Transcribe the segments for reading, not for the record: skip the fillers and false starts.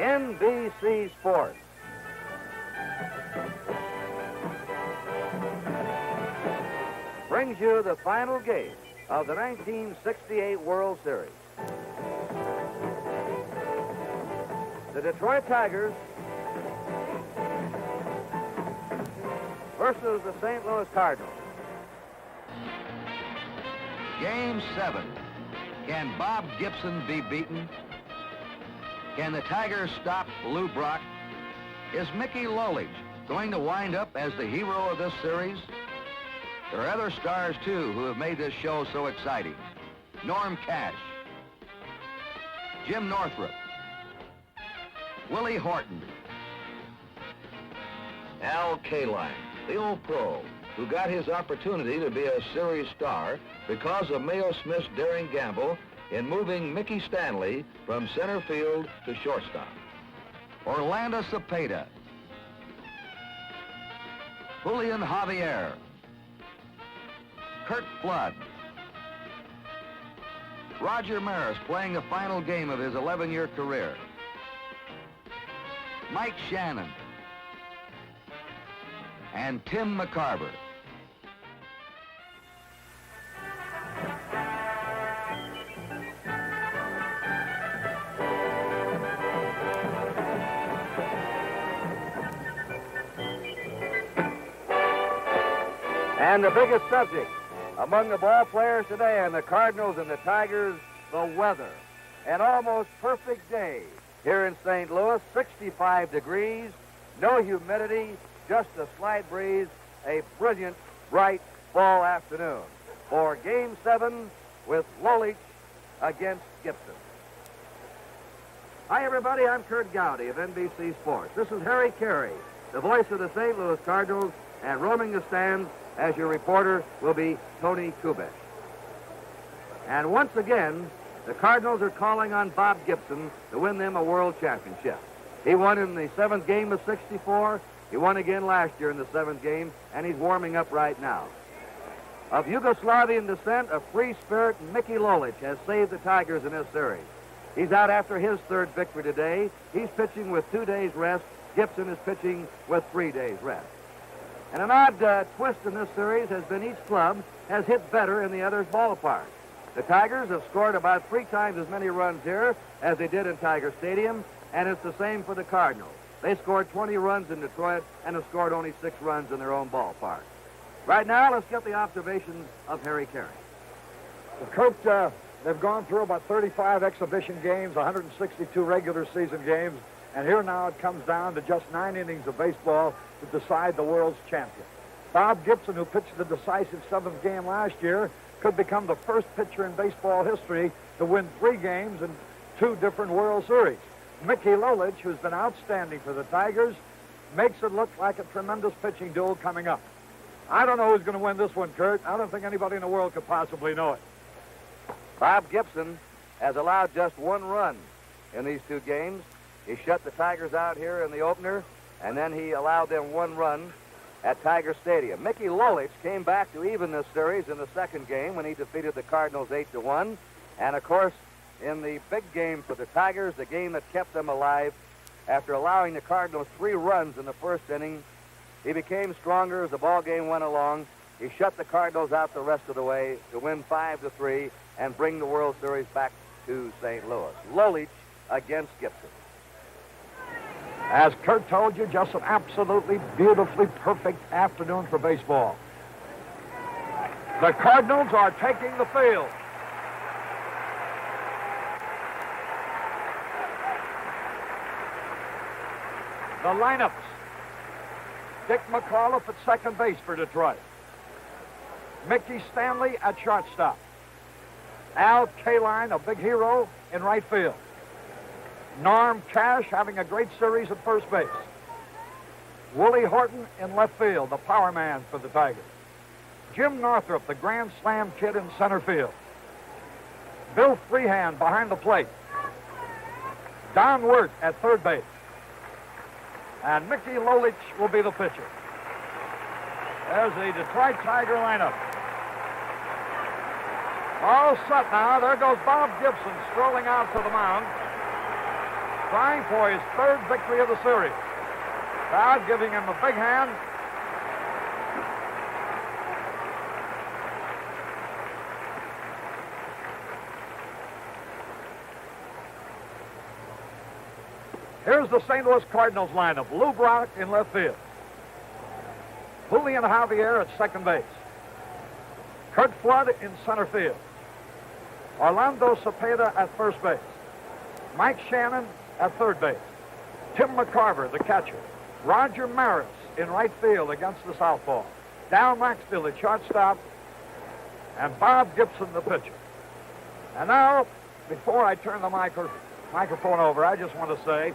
NBC Sports. Brings you the final game of the 1968 World Series. The Detroit Tigers versus the St. Louis Cardinals. Game 7. Can Bob Gibson be beaten? Can the Tigers stop Lou Brock? Is Mickey Lolich going to wind up as the hero of this series? There are other stars, too, who have made this show so exciting. Norm Cash, Jim Northrup, Willie Horton, Al Kaline, the old pro, who got his opportunity to be a series star because of Mayo Smith's daring gamble in moving Mickey Stanley from center field to shortstop. Orlando Cepeda, Julian Javier, Curt Flood, Roger Maris playing the final game of his 11-year career, Mike Shannon, and Tim McCarver. And the biggest subject among the ball players today and the Cardinals and the Tigers, the weather. An almost perfect day here in St. Louis, 65 degrees, no humidity, just a slight breeze, a brilliant, bright fall afternoon for Game 7 with Lolich against Gibson. Hi, everybody. I'm Curt Gowdy of NBC Sports. This is Harry Carey, the voice of the St. Louis Cardinals, and roaming the stands as your reporter will be Tony Kubish. And once again, the Cardinals are calling on Bob Gibson to win them a world championship. He won in the 7th game of 64. He won again last year in the 7th game, and he's warming up right now. Of Yugoslavian descent, a free spirit, Mickey Lolich has saved the Tigers in this series. He's out after his 3rd victory today. He's pitching with 2 days rest. Gibson is pitching with 3 days rest. And an odd twist in this series has been each club has hit better in the other's ballpark. The Tigers have scored about 3 times as many runs here as they did in Tiger Stadium, and it's the same for the Cardinals. They scored 20 runs in Detroit and have scored only 6 runs in their own ballpark. Right now, let's get the observations of Harry Carey. Well, Curt, they've gone through about 35 exhibition games, 162 regular season games, and here now it comes down to just 9 innings of baseball to decide the world's champion. Bob Gibson, who pitched the decisive 7th game last year, could become the first pitcher in baseball history to win 3 games in 2 different World Series. Mickey Lolich, who's been outstanding for the Tigers, makes it look like a tremendous pitching duel coming up. I don't know who's going to win this one, Curt. I don't think anybody in the world could possibly know it. Bob Gibson has allowed just 1 run in these 2 games. He shut the Tigers out here in the opener, and then he allowed them 1 run at Tiger Stadium. Mickey Lolich came back to even this series in the 2nd game when he defeated the Cardinals 8-1. And, of course, in the big game for the Tigers, the game that kept them alive, after allowing the Cardinals 3 runs in the 1st inning, he became stronger as the ball game went along. He shut the Cardinals out the rest of the way to win 5-3 and bring the World Series back to St. Louis. Lolich against Gibson. As Curt told you, just an absolutely beautifully perfect afternoon for baseball. The Cardinals are taking the field. The lineups. Dick McAuliffe at second base for Detroit. Mickey Stanley at shortstop. Al Kaline, a big hero, in right field. Norm Cash having a great series at first base. Willie Horton in left field, the power man for the Tigers. Jim Northrup, the Grand Slam kid, in center field. Bill Freehand behind the plate. Don Wirt at third base. And Mickey Lolich will be the pitcher. There's the Detroit Tiger lineup. All set now. There goes Bob Gibson strolling out to the mound. trying for his third victory of the series. Crowd giving him a big hand. Here's the St. Louis Cardinals lineup. Lou Brock in left field. Julian Javier at second base. Kurt Flood in center field. Orlando Cepeda at first base. Mike Shannon at third base. Tim McCarver, the catcher. Roger Maris in right field against the southpaw. Down Maxfield at shortstop. And Bob Gibson, the pitcher. And now, before I turn the microphone over, I just want to say,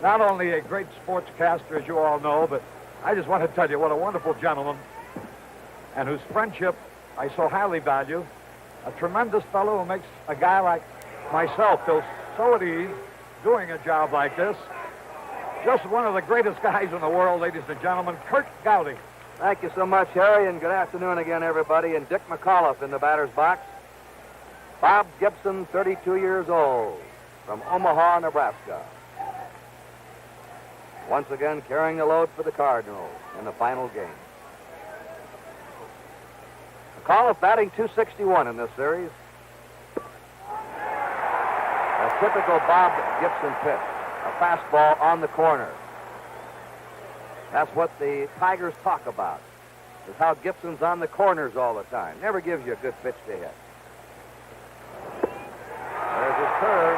not only a great sportscaster, as you all know, but I just want to tell you what a wonderful gentleman, and whose friendship I so highly value. A tremendous fellow who makes a guy like myself feel so at ease doing a job like this. Just one of the greatest guys in the world, ladies and gentlemen, Kurt Gowdy. Thank you so much, Harry, and good afternoon again, everybody. And Dick McAuliffe in the batter's box. Bob Gibson, 32 years old, from Omaha, Nebraska. Once again, carrying the load for the Cardinals in the final game. McAuliffe batting .261 in this series. A typical Bob Gibson pitch. A fastball on the corner. That's what the Tigers talk about. Is how Gibson's on the corners all the time. Never gives you a good pitch to hit. There's his curve.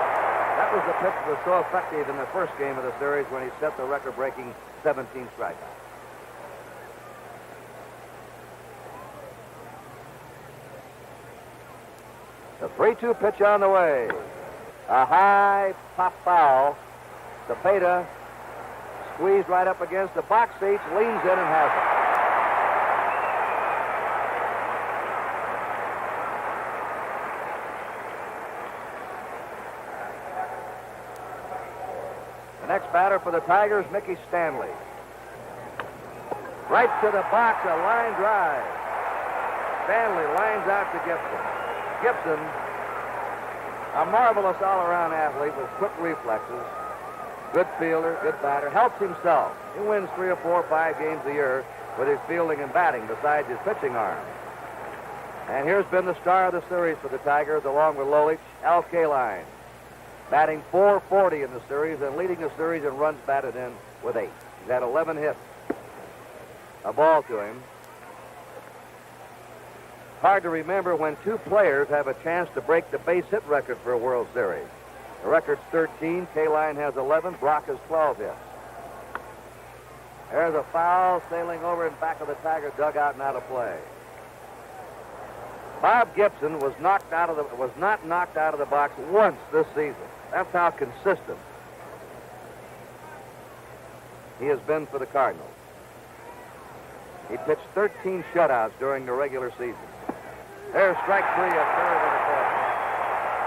That was the pitch that was so effective in the first game of the series when he set the record-breaking 17 strikeouts. The 3-2 pitch on the way. A high pop foul. Cepeda squeezed right up against the box seats, leans in and has it. The next batter for the Tigers, Mickey Stanley. Right to the box, a line drive. Stanley lines out to Gibson. Gibson, a marvelous all-around athlete with quick reflexes, good fielder, good batter, helps himself. He wins 3 or 4 or 5 games a year with his fielding and batting besides his pitching arm. And here's been the star of the series for the Tigers, along with Lolich, Al Kaline, batting .440 in the series and leading the series in runs batted in with 8. He's had 11 hits. A ball to him. Hard to remember when 2 players have a chance to break the base hit record for a World Series. The record's 13. Kaline has 11. Brock has 12 hits. There's a foul sailing over in back of the Tiger dugout and out of play. Bob Gibson was not knocked out of the box once this season. That's how consistent he has been for the Cardinals. He pitched 13 shutouts during the regular season. There's strike 3 at third and a quarter.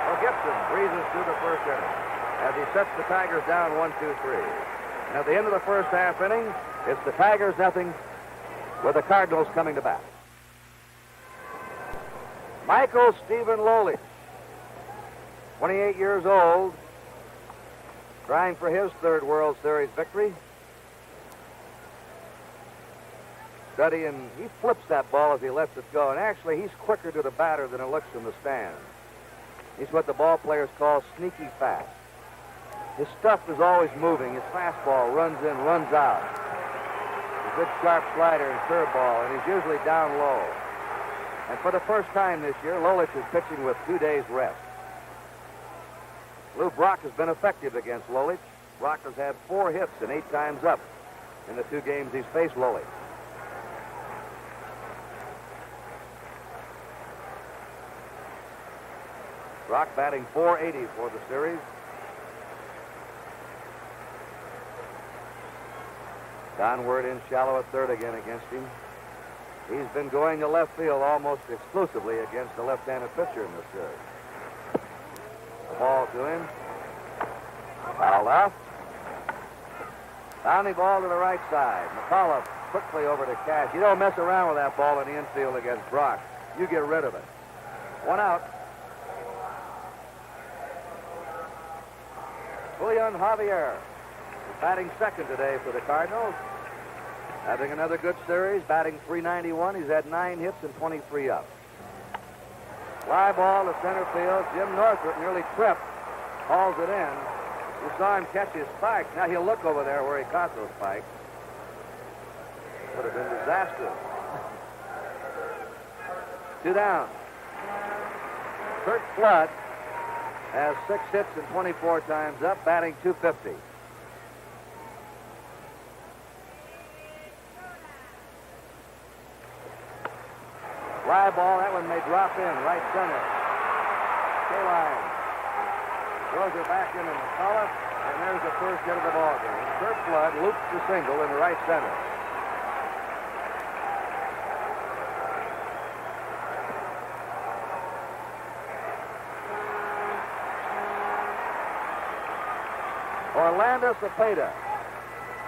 Well, Gibson breezes through the first inning as he sets the Tigers down 1-2-3. And at the end of the first half inning, it's the Tigers nothing with the Cardinals coming to bat. Michael Stephen Lolich, 28 years old, trying for his 3rd World Series victory. Studying, he flips that ball as he lets it go, and actually he's quicker to the batter than it looks from the stand. He's what the ball players call sneaky fast. His stuff is always moving. His fastball runs in, runs out. A good sharp slider and curveball, and he's usually down low. And for the first time this year, Lolich is pitching with 2 days rest. Lou Brock has been effective against Lolich. Brock has had 4 hits and 8 times up in the 2 games he's faced Lolich. Brock batting .480 for the series. Downward in shallow at third again against him. He's been going to left field almost exclusively against the left-handed pitcher in this series. The ball to him. Fouled out. Bounding ball to the right side. McAuliffe quickly over to Cash. You don't mess around with that ball in the infield against Brock. You get rid of it. 1 out. Julian Javier is batting second today for the Cardinals. Having another good series, batting .391. He's had 9 hits and 23 up. Fly ball to center field. Jim Northrup nearly tripped. Hauls it in. You saw him catch his spikes. Now he'll look over there where he caught those spikes. Would have been disastrous. 2 down. Kurt Flood has 6 hits and 24 times up, batting .250. Fly ball, that one may drop in, right center. K-line. Throws it back into McCullough, and there's the first hit of the ball game. Kurt Flood loops the single in right center. Orlando Cepeda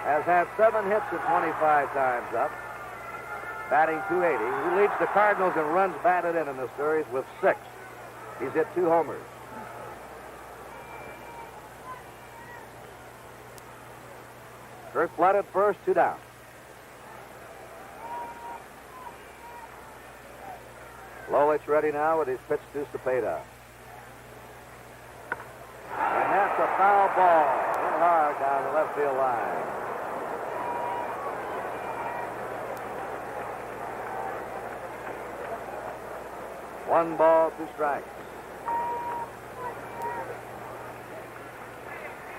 has had 7 hits and 25 times up, batting .280. He leads the Cardinals in runs batted in this series with 6. He's hit 2 homers. Kurt Flood at first, 2 down. Lolich ready now with his pitch to Cepeda. And that's a foul ball. In hard down the left field line. One ball, 2 strikes.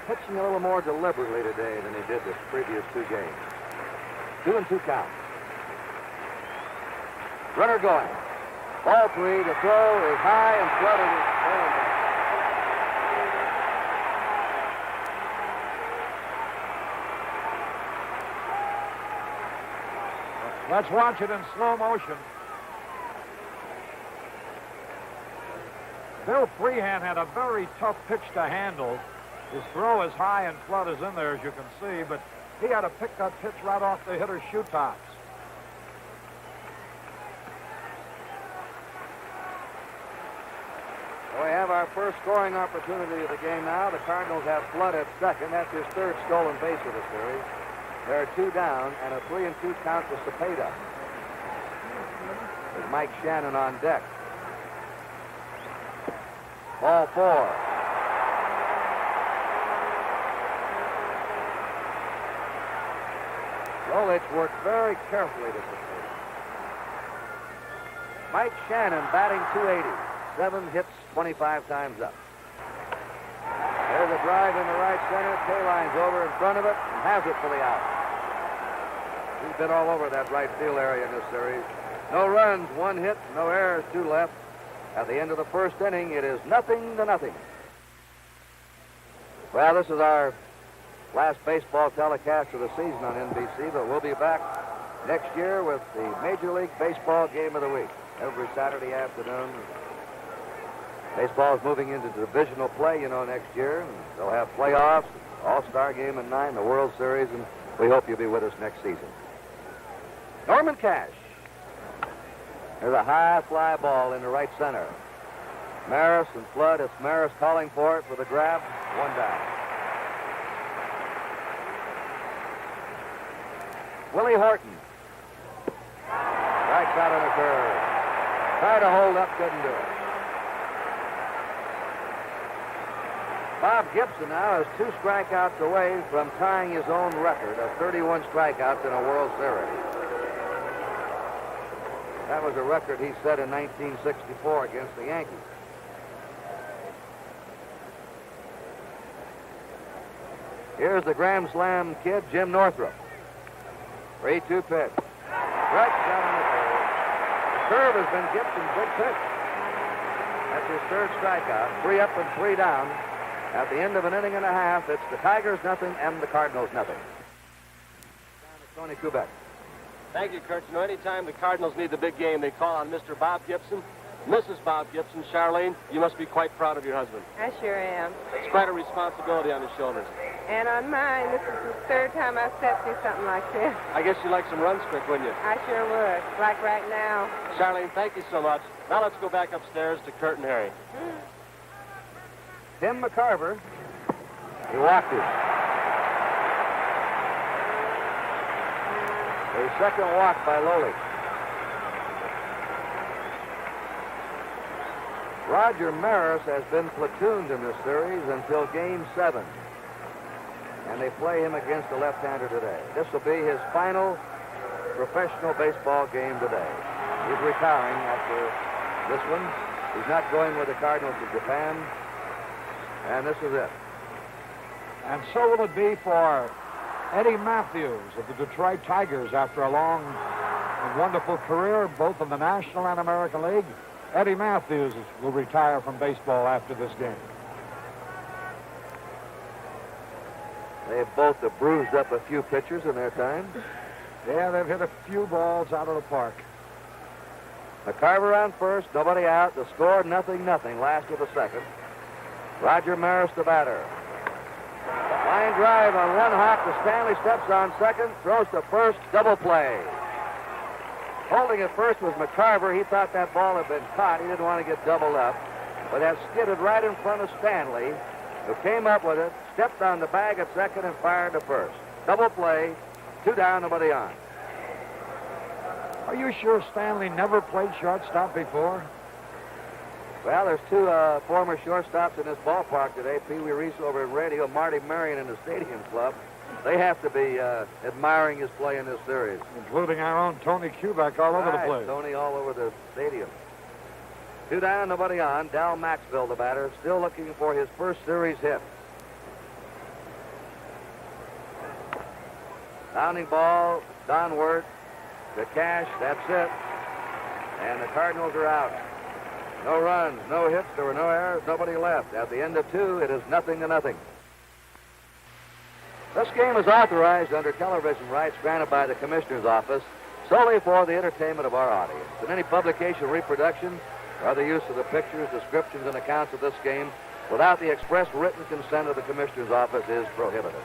Pitching a little more deliberately today than he did the previous 2 games. 2-2 count. Runner going. Ball 3. The throw is high and flooded. Let's watch it in slow motion. Bill Freehan had a very tough pitch to handle. His throw is high and Flood is in there, as you can see, but he had to pick that pitch right off the hitter's shoe tops. We have our first scoring opportunity of the game now. The Cardinals have Flood at second. That's his 3rd stolen base of the series. There are 2 down and a 3-2 count to Cepeda. With Mike Shannon on deck. Ball 4. Lolich worked very carefully to Cepeda. Mike Shannon batting .280. 7 hits, 25 times up. There's a drive in the right center. K-line's over in front of it and has it for the out. He's been all over that right field area in this series. No runs, 1 hit, no errors, 2 left. At the end of the first inning, it is 0-0. Well, this is our last baseball telecast of the season on NBC, but we'll be back next year with the Major League Baseball Game of the Week every Saturday afternoon. Baseball is moving into divisional play, next year. And they'll have playoffs, All-Star Game at 9, the World Series, and we hope you'll be with us next season. Norman Cash. There's a high fly ball into right center. Maris and Flood. It's Maris calling for it for the grab. 1 down. Willie Horton. Strikes out on a curve. Tried to hold up, couldn't do it. Bob Gibson now is 2 strikeouts away from tying his own record of 31 strikeouts in a World Series. That was a record he set in 1964 against the Yankees. Here's the Grand Slam kid, Jim Northrup. 3-2 pitch. Right down on the curve. The curve has been Gibson's big pitch. That's his 3rd strikeout. 3 up and 3 down. At the end of an inning and a half, it's the Tigers nothing and the Cardinals nothing. Down to Tony Kubek. Thank you, Kurt. Anytime the Cardinals need the big game, they call on Mr. Bob Gibson. Mrs. Bob Gibson, Charlene, you must be quite proud of your husband. I sure am. It's quite a responsibility on his shoulders. And on mine, this is the 3rd time I've stepped through something like this. I guess you'd like some runs quick, wouldn't you? I sure would, like right now. Charlene, thank you so much. Now let's go back upstairs to Kurt and Harry. Tim McCarver He walked him. A second walk by Lolich. Roger Maris has been platooned in this series until Game 7. And they play him against a left-hander today. This will be his final professional baseball game today. He's retiring after this one. He's not going with the Cardinals to Japan. And this is it. And so will it be for Eddie Matthews of the Detroit Tigers after a long and wonderful career, both in the National and American League. Eddie Matthews will retire from baseball after this game. They both have bruised up a few pitchers in their time. Yeah, they've hit a few balls out of the park. McCarver on first, nobody out. The score, 0-0, last of the second. Roger Maris, the batter. Line drive on one hop to Stanley, steps on second, throws to first, double play. Holding at first was McCarver. He thought that ball had been caught. He didn't want to get doubled up. But that skidded right in front of Stanley, who came up with it, stepped on the bag at second, and fired to first. Double play, 2 down, nobody on. Are you sure Stanley never played shortstop before? Well, there's 2 former shortstops in this ballpark today. Pee Wee Reese over in radio, Marty Marion in the Stadium Club. They have to be admiring his play in this series. Including our own Tony Kubek all over the place. Tony all over the stadium. 2 down, nobody on. Dal Maxville, the batter, still looking for his first series hit. Sounding ball, Donworth, to Cash, that's it. And the Cardinals are out. No runs, no hits, there were no errors, nobody left. At the end of 2, it is 0-0. This game is authorized under television rights granted by the Commissioner's Office solely for the entertainment of our audience. And any publication, reproduction, or other use of the pictures, descriptions, and accounts of this game without the express written consent of the Commissioner's Office is prohibited.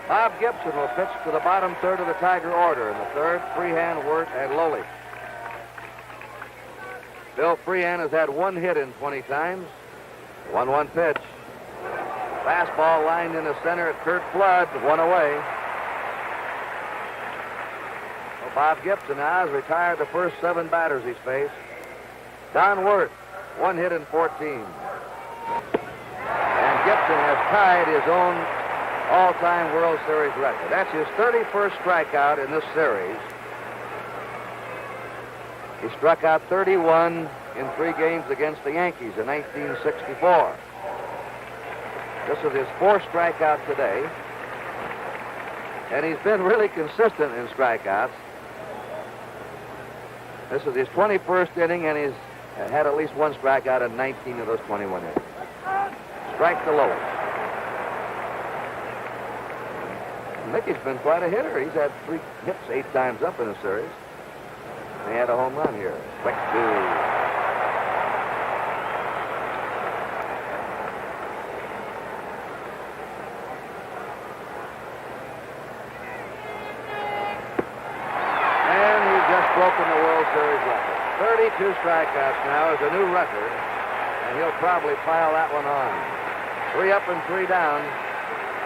Bob Gibson will pitch to the bottom third of the Tiger order. In the third, Freehan, Wirt, and Lolich. Bill Freehan has had 1 hit in 20 times. 1-1 pitch. Fastball lined in the center at Kurt Flood, 1 away. Well, Bob Gibson now has retired the first 7 batters he's faced. Don Wirt, 1 hit in 14. And Gibson has tied his own all-time World Series record. That's his 31st strikeout in this series. He struck out 31 in 3 games against the Yankees in 1964. This is his 4th strikeout today. And he's been really consistent in strikeouts. This is his 21st inning, and he's had at least 1 strikeout in 19 of those 21 innings. Strike to Lolich. Mickey's been quite a hitter. He's had 3 hits 8 times up in the series. And he had a home run here. Quick 2. And he's just broken the World Series record. 32 strikeouts now is a new record. And he'll probably pile that one on. 3 up and 3 down.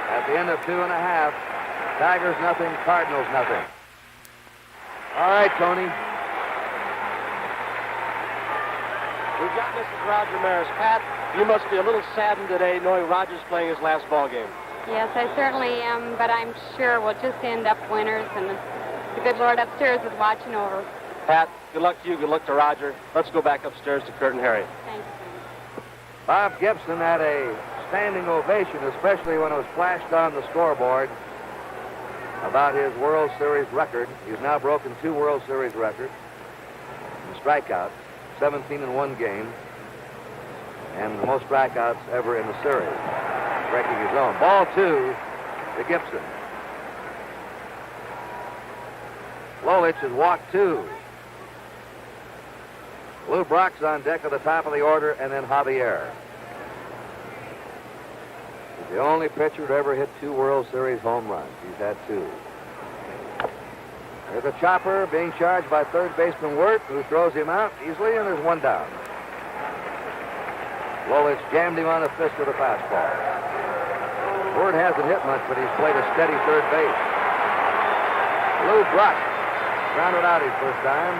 At the end of 2.5. Tigers nothing, Cardinals nothing. All right, Tony. We've got Mrs. Roger Maris. Pat, you must be a little saddened today knowing Roger's playing his last ball game. Yes, I certainly am, but I'm sure we'll just end up winners, and the good Lord upstairs is watching over. Pat, good luck to you, good luck to Roger. Let's go back upstairs to Kurt and Harry. Thanks. Bob Gibson had a standing ovation, especially when it was flashed on the scoreboard about his World Series record. He's now broken 2 World Series records in strikeouts, 17 in 1 game, and the most strikeouts ever in the series, breaking his own. Ball 2 to Gibson. Lolich has walked 2. Lou Brock's on deck at the top of the order, and then Javier. He's the only pitcher to ever hit 2 World Series home runs. He's had 2. There's a chopper being charged by third baseman Wirt, who throws him out easily, and there's 1 down. Lolich jammed him on the fist with a fastball. Word hasn't hit much, but he's played a steady third base. Lou Brock grounded out his first time.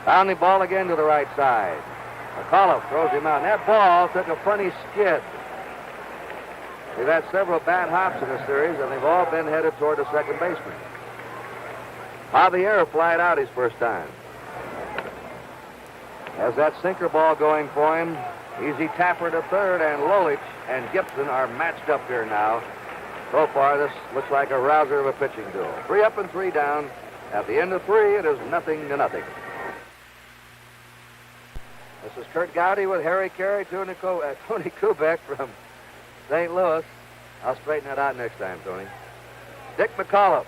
Bounding ball again to the right side. McAuliffe throws him out, and that ball took a funny skid. We've had several bad hops in this series, and they've all been headed toward the second baseman. Javier flied out his first time. Has that sinker ball going for him. Easy Tapper to third, and Lolich and Gibson are matched up here now. So far, this looks like a rouser of a pitching duel. 3 up and 3 down. At the end of 3, it is 0-0. This is Kurt Gowdy with Harry Carey, Tony Kubek from St. Louis. I'll straighten that out next time, Tony. Dick McAuliffe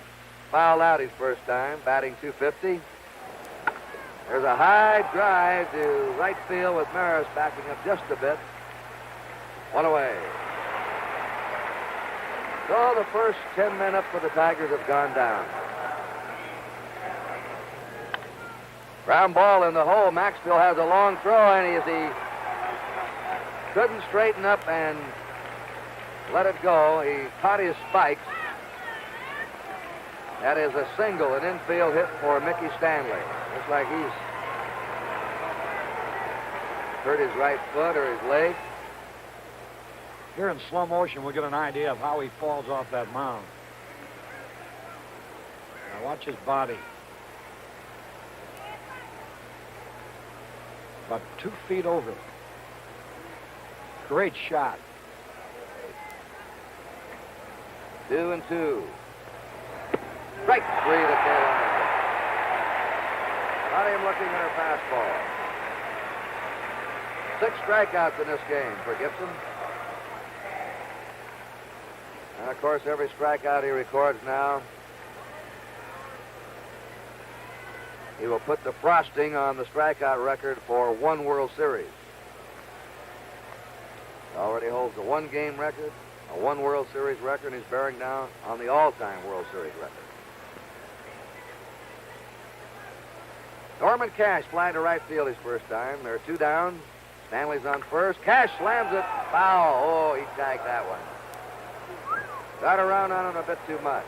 fouled out his first time, batting .250. There's a high drive to right field with Maris backing up just a bit. 1 away. So the first 10 men up for the Tigers have gone down. Ground ball in the hole. Maxfield has a long throw, and he couldn't straighten up and let it go. He caught his spikes. That is a single, an infield hit for Mickey Stanley. Looks like he's hurt his right foot or his leg. Here in slow motion, we'll get an idea of how he falls off that mound. Now watch his body. About 2 feet over. Great shot. 2-2. Strike 3 to Carolina. Got him looking at her fastball. 6 strikeouts in this game for Gibson. And, of course, every strikeout he records now, he will put the frosting on the strikeout record for 1 World Series. He already holds a 1-game record, a 1 World Series record, and he's bearing down on the all-time World Series record. Norman Cash flying to right field his first time. There are 2 down. Stanley's on first. Cash slams it. Foul. Oh, he tagged that one. Got around on him a bit too much.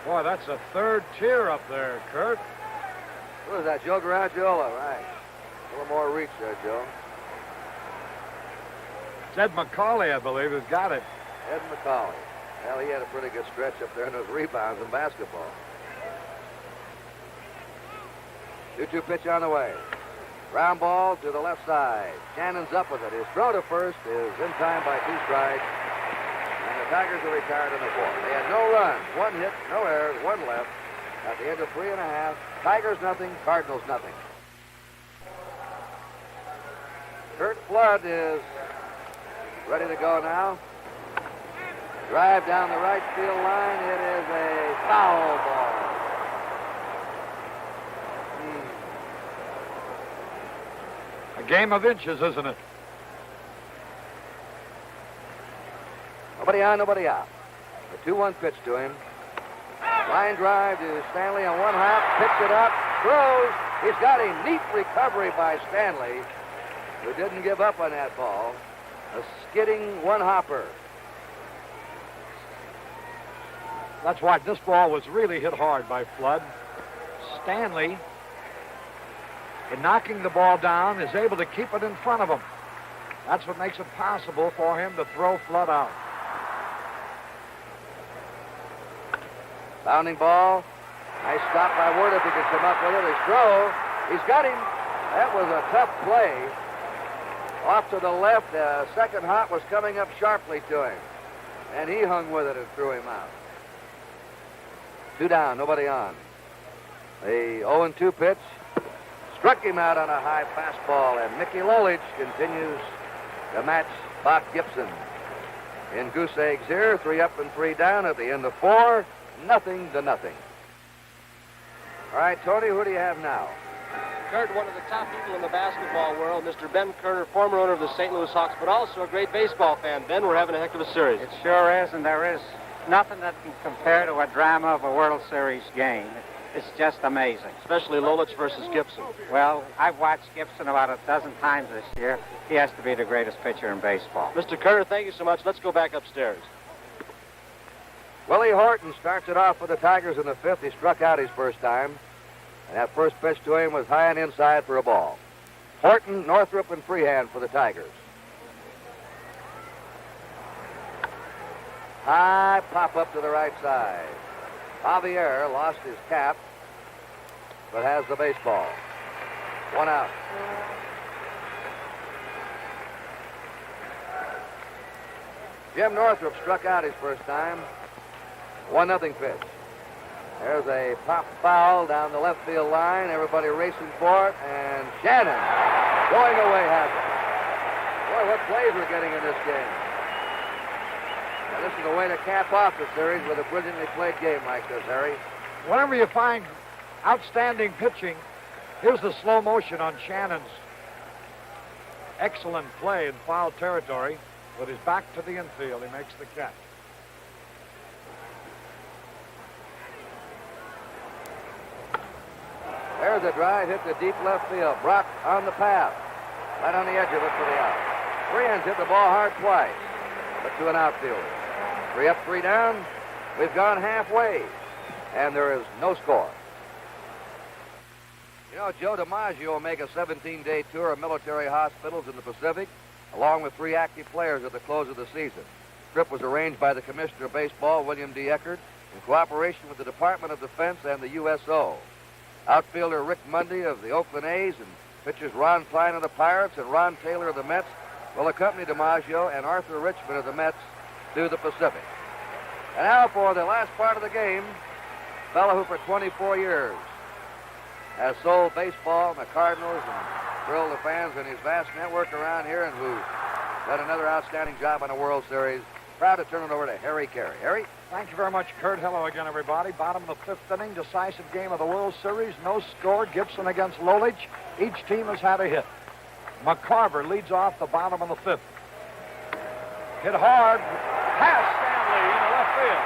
Boy, that's a 3rd tier up there, Kurt. Who is that? Joe Garagiola, right. A little more reach there, Joe. It's Ed McCauley, I believe, who's got it. Ed McCauley. Well, he had a pretty good stretch up there in those rebounds in basketball. 2-2 pitch on the way. Ground ball to the left side. Shannon's up with it. His throw to first is in time by 2 strikes. And the Tigers are retired in the 4th. They had no runs, 1 hit, no errors, 1 left. At the end of 3 1/2, Tigers nothing, Cardinals nothing. Kurt Flood is ready to go now. Drive down the right field line. It is a foul ball. A game of inches, isn't it? Nobody on, nobody out. The 2-1 pitch to him. Line drive to Stanley on 1 hop. Picks it up. Throws. He's got a neat recovery by Stanley, who didn't give up on that ball. A skidding 1-hopper. That's why this ball was really hit hard by Flood. Stanley, in knocking the ball down, is able to keep it in front of him. That's what makes it possible for him to throw Flood out. Bounding ball. Nice stop by Ward if he can come up with it. His throw. He's got him. That was a tough play. Off to the left. The second hop was coming up sharply to him. And he hung with it and threw him out. 2 down, nobody on. The 0-2 pitch struck him out on a high fastball, and Mickey Lolich continues to match Bob Gibson. In goose eggs here, 3 up and 3 down at the end of 4, 0-0. All right, Tony, who do you have now? Kurt, one of the top people in the basketball world, Mr. Ben Kerner, former owner of the St. Louis Hawks, but also a great baseball fan. Ben, we're having a heck of a series. It sure is, and there is nothing that can compare to a drama of a World Series game. It's just amazing. Especially Lolich versus Gibson. Well, I've watched Gibson about a dozen times this year. He has to be the greatest pitcher in baseball. Mr. Kerr, thank you so much. Let's go back upstairs. Willie Horton starts it off for the Tigers in the fifth. He struck out his first time. And that first pitch to him was high and inside for a ball. Horton, Northrup, and Freehand for the Tigers. High pop up to the right side. Javier lost his cap, but has the baseball. One out. Jim Northrup struck out his first time. 1-0 pitch. There's a pop foul down the left field line. Everybody racing for it, and Shannon going away has it. Boy, what plays we're getting in this game. Now, this is the way to cap off the series with a brilliantly played game like this, Harry. Whenever you find outstanding pitching, here's the slow motion on Shannon's excellent play in foul territory. With his back to the infield, he makes the catch. There's a drive hit to deep left field. Brock on the path. Right on the edge of it for the out. Freehand's hit the ball hard twice, but to an outfielder. 3 up, 3 down. We've gone halfway, and there is no score. You know, Joe DiMaggio will make a 17-day tour of military hospitals in the Pacific, along with 3 active players at the close of the season. The trip was arranged by the Commissioner of Baseball, William D. Eckert, in cooperation with the Department of Defense and the USO. Outfielder Rick Mundy of the Oakland A's and pitchers Ron Klein of the Pirates and Ron Taylor of the Mets will accompany DiMaggio and Arthur Richmond of the Mets to the Pacific. And now for the last part of the game, a fellow who for 24 years has sold baseball and the Cardinals and thrilled the fans and his vast network around here, and who done another outstanding job on a World Series. Proud to turn it over to Harry Carey. Harry? Thank you very much, Kurt. Hello again, everybody. Bottom of the 5th inning, decisive game of the World Series. No score. Gibson against Lolich. Each team has had a hit. McCarver leads off the bottom of the 5th. Hit hard. Past Stanley into left field.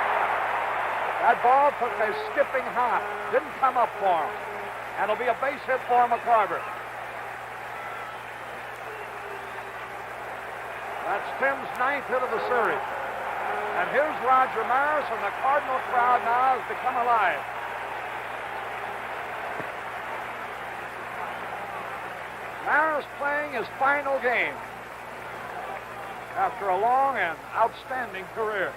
That ball took a skipping hop. Didn't come up for him. And it'll be a base hit for McCarver. That's Tim's 9th hit of the series. And here's Roger Maris, and the Cardinal crowd now has become alive. Maris playing his final game after a long and outstanding career.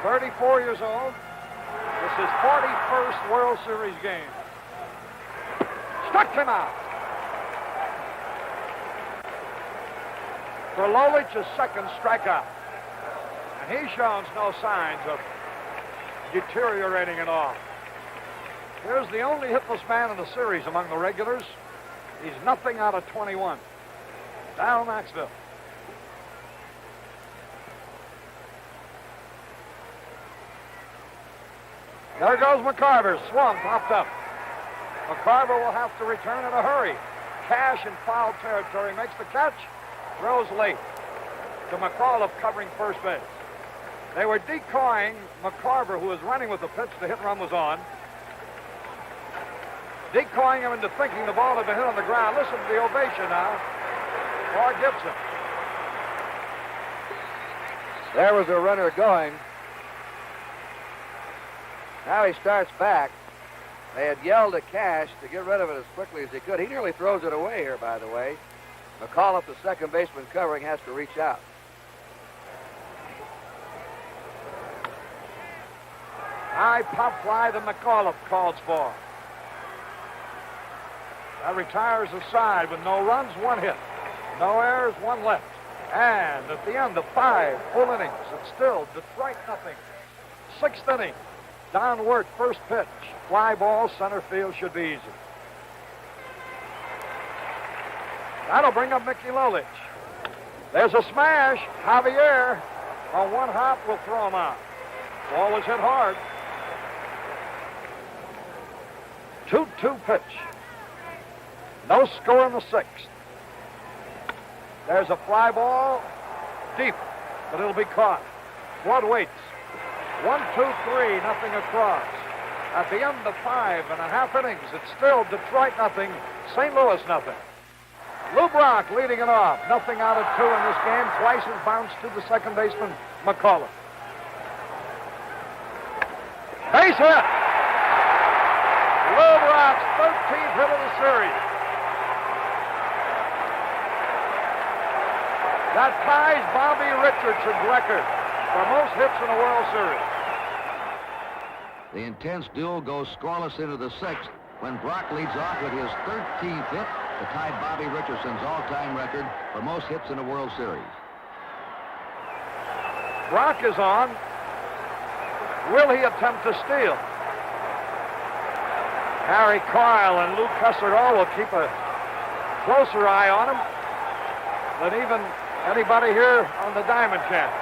"34 years old. This is his 41st World Series game. Struck him out. For Lolich, his second strikeout. And he shows no signs of deteriorating at all. Here's the only hitless man in the series among the regulars. He's nothing out of 21. Down Maxville. There goes McCarver. Swung, popped up. McCarver will have to return in a hurry. Cash in foul territory makes the catch. Throws late to McAuliffe covering first base. They were decoying McCarver, who was running with the pitch. The hit run was on. Decoying him into thinking the ball had been hit on the ground. Listen to the ovation now for Gibson. There was a runner going. Now he starts back. They had yelled at Cash to get rid of it as quickly as he could. He nearly throws it away here, by the way. McAuliffe, the second baseman covering, has to reach out. High pop fly that McAuliffe calls for. That retires the side with no runs, 1 hit. No errors, 1 left. And at the end of 5 full innings, it's still Detroit nothing. 6th inning. Downward, first pitch. Fly ball, center field should be easy. That'll bring up Mickey Lolich. There's a smash. Javier on 1 hop will throw him out. Ball was hit hard. 2-2 pitch. No score in the 6th. There's a fly ball deep. but it'll be caught. Flood waits. 1, 2, 3, nothing across. At the end of 5.5 innings, it's still Detroit nothing, St. Louis nothing. Lou Brock leading it off. Nothing out of 2 in this game. Twice has bounced to the second baseman, McCullough. Base hit. Lou Brock's 13th hit of the series. That ties Bobby Richardson's record for most hits in a World Series. The intense duel goes scoreless into the 6th when Brock leads off with his 13th hit to tie Bobby Richardson's all-time record for most hits in a World Series. Brock is on. Will he attempt to steal? Harry Carl and Lou Cusserall will keep a closer eye on him than even anybody here on the Diamond Channel.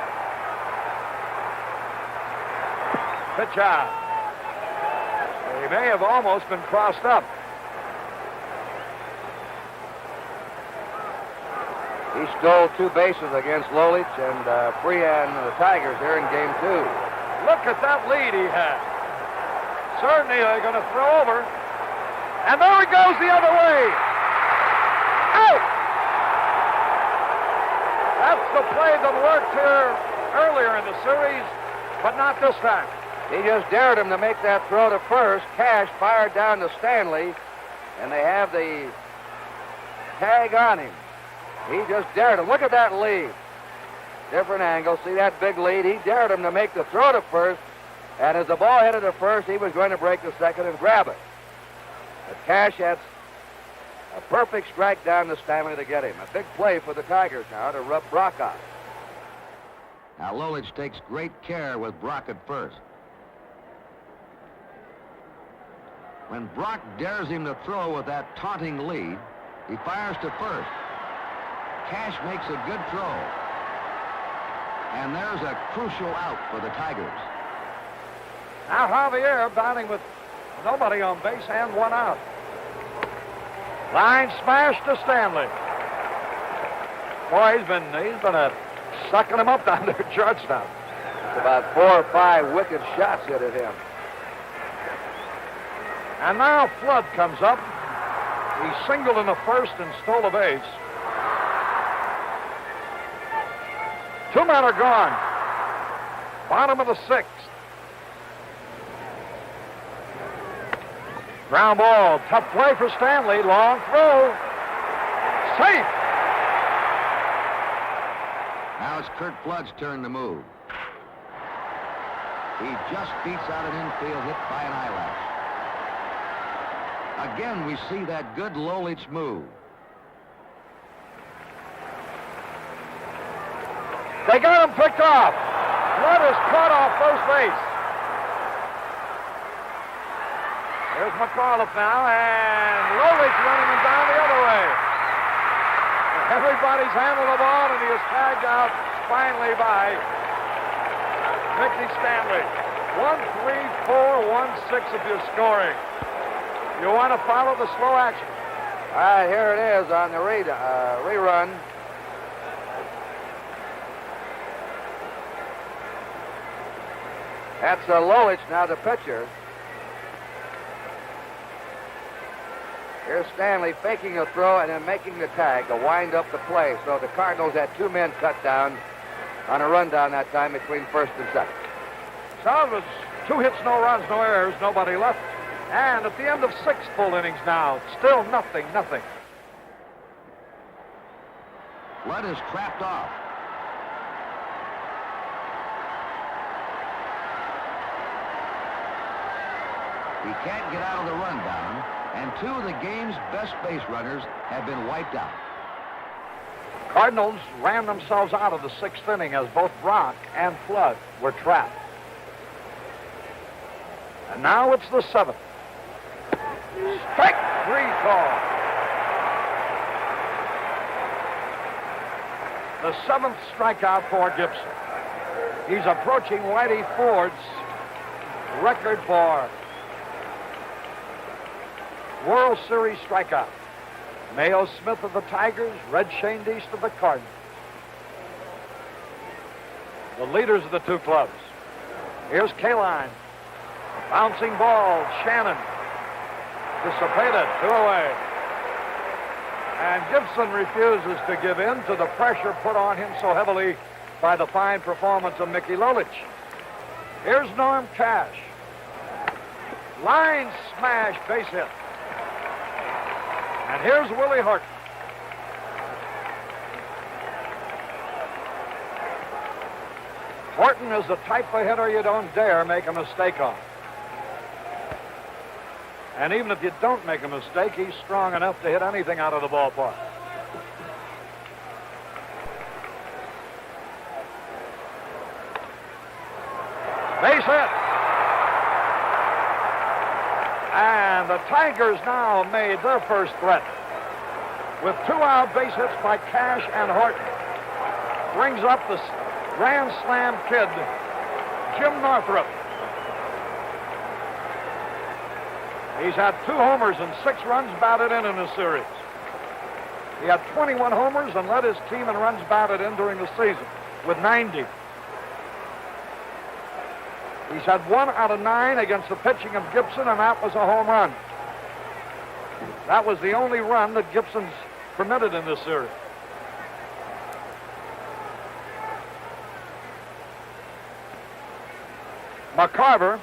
Pitch out. He may have almost been crossed up. He stole 2 bases against Lolich and Freehan and the Tigers here in Game 2. Look at that lead he had. Certainly they're going to throw over. And there he goes the other way. Out! That's the play that worked here earlier in the series, but not this time. He just dared him to make that throw to first. Cash fired down to Stanley, and they have the tag on him. He just dared him. Look at that lead. Different angle. See that big lead? He dared him to make the throw to first, and as the ball headed to first, he was going to break the second and grab it. But Cash had a perfect strike down to Stanley to get him. A big play for the Tigers now to rub Brock out. Now Lolich takes great care with Brock at first. When Brock dares him to throw with that taunting lead, he fires to first. Cash makes a good throw. And there's a crucial out for the Tigers. Now Javier batting with nobody on base and 1 out. Line smash to Stanley. Boy, he's been sucking him up down there at shortstop. About 4 or 5 wicked shots hit at him. And now Flood comes up. He singled in the first and stole a base. 2 men are gone. Bottom of the 6th. Ground ball. Tough play for Stanley. Long throw. Safe. Now it's Curt Flood's turn to move. He just beats out an infield hit by an eyelash. Again, we see that good Lolich move. They got him picked off. Flood is caught off first base. There's McAuliffe now, and Lolich running him down the other way. Everybody's handled the ball, and he is tagged out finally by Mickey Stanley. 1-3-4-1-6 if you're scoring. You want to follow the slow action. All right, here it is on the rerun. That's Lolich now, the pitcher. Here's Stanley faking a throw and then making the tag to wind up the play. So the Cardinals had 2 men cut down on a rundown that time between first and second. So it was 2 hits, no runs, no errors, nobody left. And at the end of 6 full innings now, still nothing. Flood is trapped off. He can't get out of the rundown, and 2 of the game's best base runners have been wiped out. Cardinals ran themselves out of the 6th inning as both Brock and Flood were trapped. And now it's the 7th. Strike 3 call. The 7th strikeout for Gibson. He's approaching Whitey Ford's record for World Series strikeout. Mayo Smith of the Tigers, Red Shane East of the Cardinals. the leaders of the two clubs. Here's Kaline. Bouncing ball, Shannon. Dissipated, 2 away. And Gibson refuses to give in to the pressure put on him so heavily by the fine performance of Mickey Lolich. Here's Norm Cash. Line smash, base hit. And here's Willie Horton. Horton is the type of hitter you don't dare make a mistake on. And even if you don't make a mistake, he's strong enough to hit anything out of the ballpark. Base hit. And the Tigers now made their first threat with 2 out base hits by Cash and Horton. Brings up the Grand Slam kid, Jim Northrup. He's had 2 homers and 6 runs batted in the series. He had 21 homers and led his team in runs batted in during the season with 90. He's had 1 out of 9 against the pitching of Gibson, and that was a home run. That was the only run that Gibson's permitted in this series. McCarver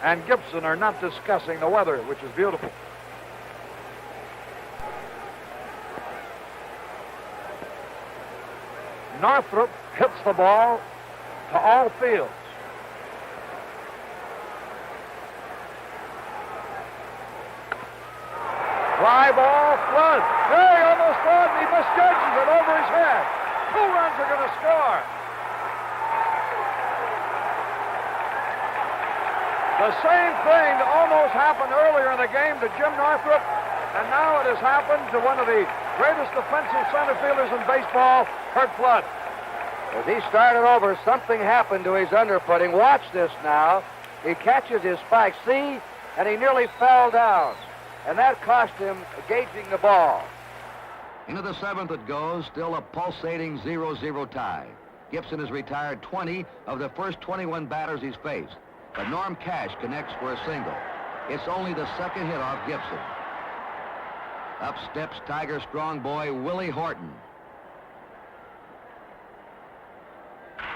and Gibson are not discussing the weather, which is beautiful. Northrup hits the ball to all fields. Fly ball, Flood. Hey, he almost got it. He misjudges it over his head. 2 runs are going to score. The same thing that almost happened earlier in the game to Jim Northrup, and now it has happened to one of the greatest defensive center fielders in baseball, Curt Flood. As he started over, something happened to his underfooting. Watch this now. He catches his spike, see, and he nearly fell down. And that cost him gauging the ball. Into the 7th it goes, still a pulsating 0-0 tie. Gibson has retired 20 of the first 21 batters he's faced. But Norm Cash connects for a single. It's only the 2nd hit off Gibson. Up steps Tiger strong boy Willie Horton.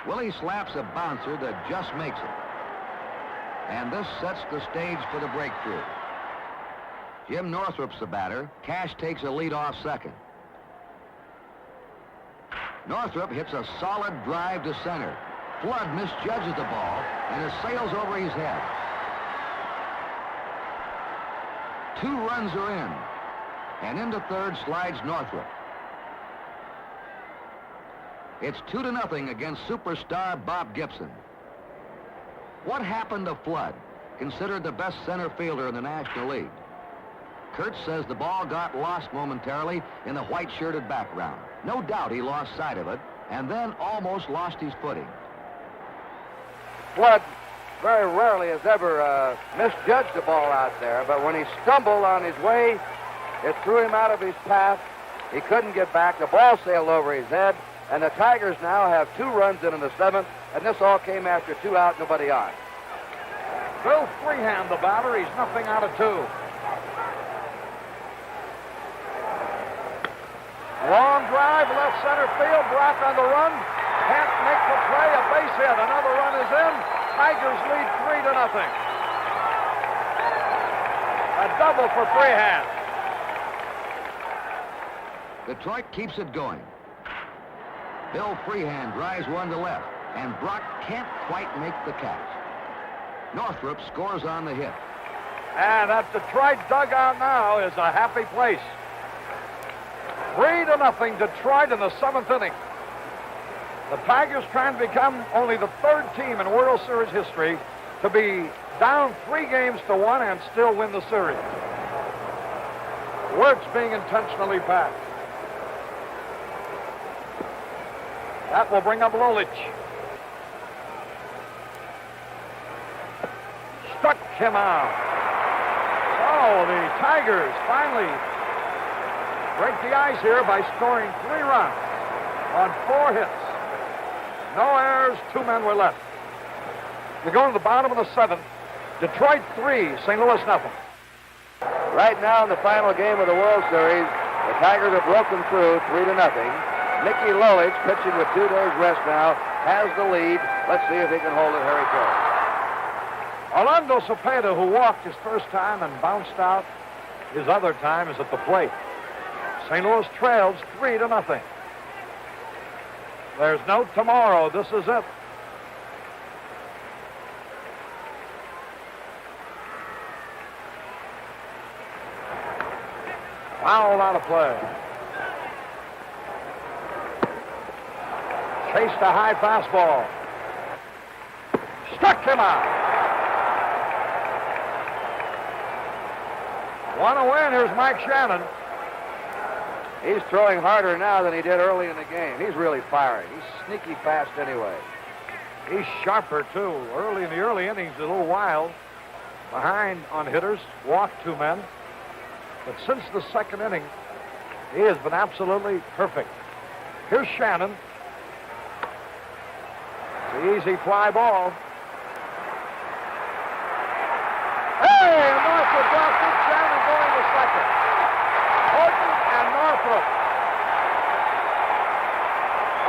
Willie slaps a bouncer that just makes it. And this sets the stage for the breakthrough. Jim Northrup's the batter. Cash takes a lead-off second. Northrup hits a solid drive to center. Flood misjudges the ball, and it sails over his head. 2 runs are in, and into 3rd slides Northrup. It's 2-0 against superstar Bob Gibson. What happened to Flood, considered the best center fielder in the National League? Kurt says the ball got lost momentarily in the white-shirted background. No doubt he lost sight of it, and then almost lost his footing. Flood very rarely has ever misjudged the ball out there, but when he stumbled on his way, it threw him out of his path. He couldn't get back. The ball sailed over his head, and the Tigers now have 2 runs in the 7th, and this all came after 2 out, nobody on. Bill Freehand, the batter. He's nothing out of 2. Long drive, left center field. Brock on the run. Can't make the play. A base hit. Another run is in. Tigers lead 3-0. A double for Freehand. Detroit keeps it going. Bill Freehand drives one to left, and Brock can't quite make the catch. Northrup scores on the hit. And that Detroit dugout now is a happy place. 3-0 Detroit in the 7th inning. The Tigers trying to become only the 3rd team in World Series history to be down 3 games to 1 and still win the series. Wirtz being intentionally packed. That will bring up Lolich. Struck him out. Oh, the Tigers finally break the ice here by scoring 3 runs on 4 hits. No errors, 2 men were left. We go to the bottom of the 7th. Detroit 3, St. Louis nothing. Right now in the final game of the World Series, the Tigers have broken through 3-0. Mickey Lolich, pitching with 2 days rest now, has the lead. Let's see if he can hold it, Harry Carey. Orlando Cepeda, who walked his first time and bounced out his other time, is at the plate. St. Louis trails 3-0. There's no tomorrow. This is it. Foul out of play. Chased a high fastball. Struck him out. 1 away, and here's Mike Shannon. He's throwing harder now than he did early in the game. He's really firing. He's sneaky fast anyway. He's sharper, too. Early in the early innings, a little wild. Behind on hitters, walked 2 men. But since the 2nd inning, he has been absolutely perfect. Here's Shannon. It's an easy fly ball. Hey, and Northrop dropped it. Shannon going to second. Horton and Northrop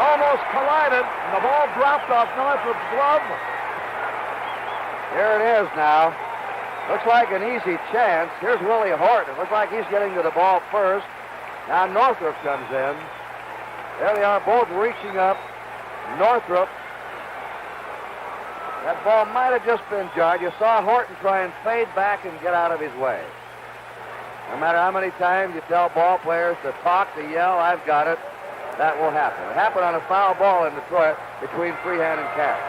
almost collided, and the ball dropped off Northrop's glove. Here it is now. Looks like an easy chance. Here's Willie Horton. Looks like he's getting to the ball first. Now Northrop comes in. There they are, both reaching up. Northrop. That ball might have just been jarred. You saw Horton try and fade back and get out of his way. No matter how many times you tell ball players to talk, to yell, I've got it, that will happen. It happened on a foul ball in Detroit between Freehan and Cash.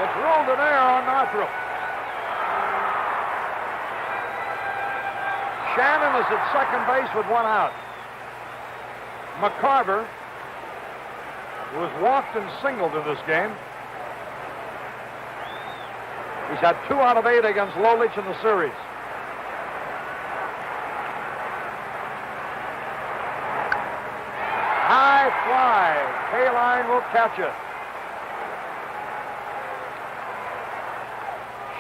It's ruled an error on Northrop. Shannon is at second base with 1 out. McCarver, who has walked and singled in this game, he's had 2 out of 8 against Lolich in the series. High fly. K-line will catch it.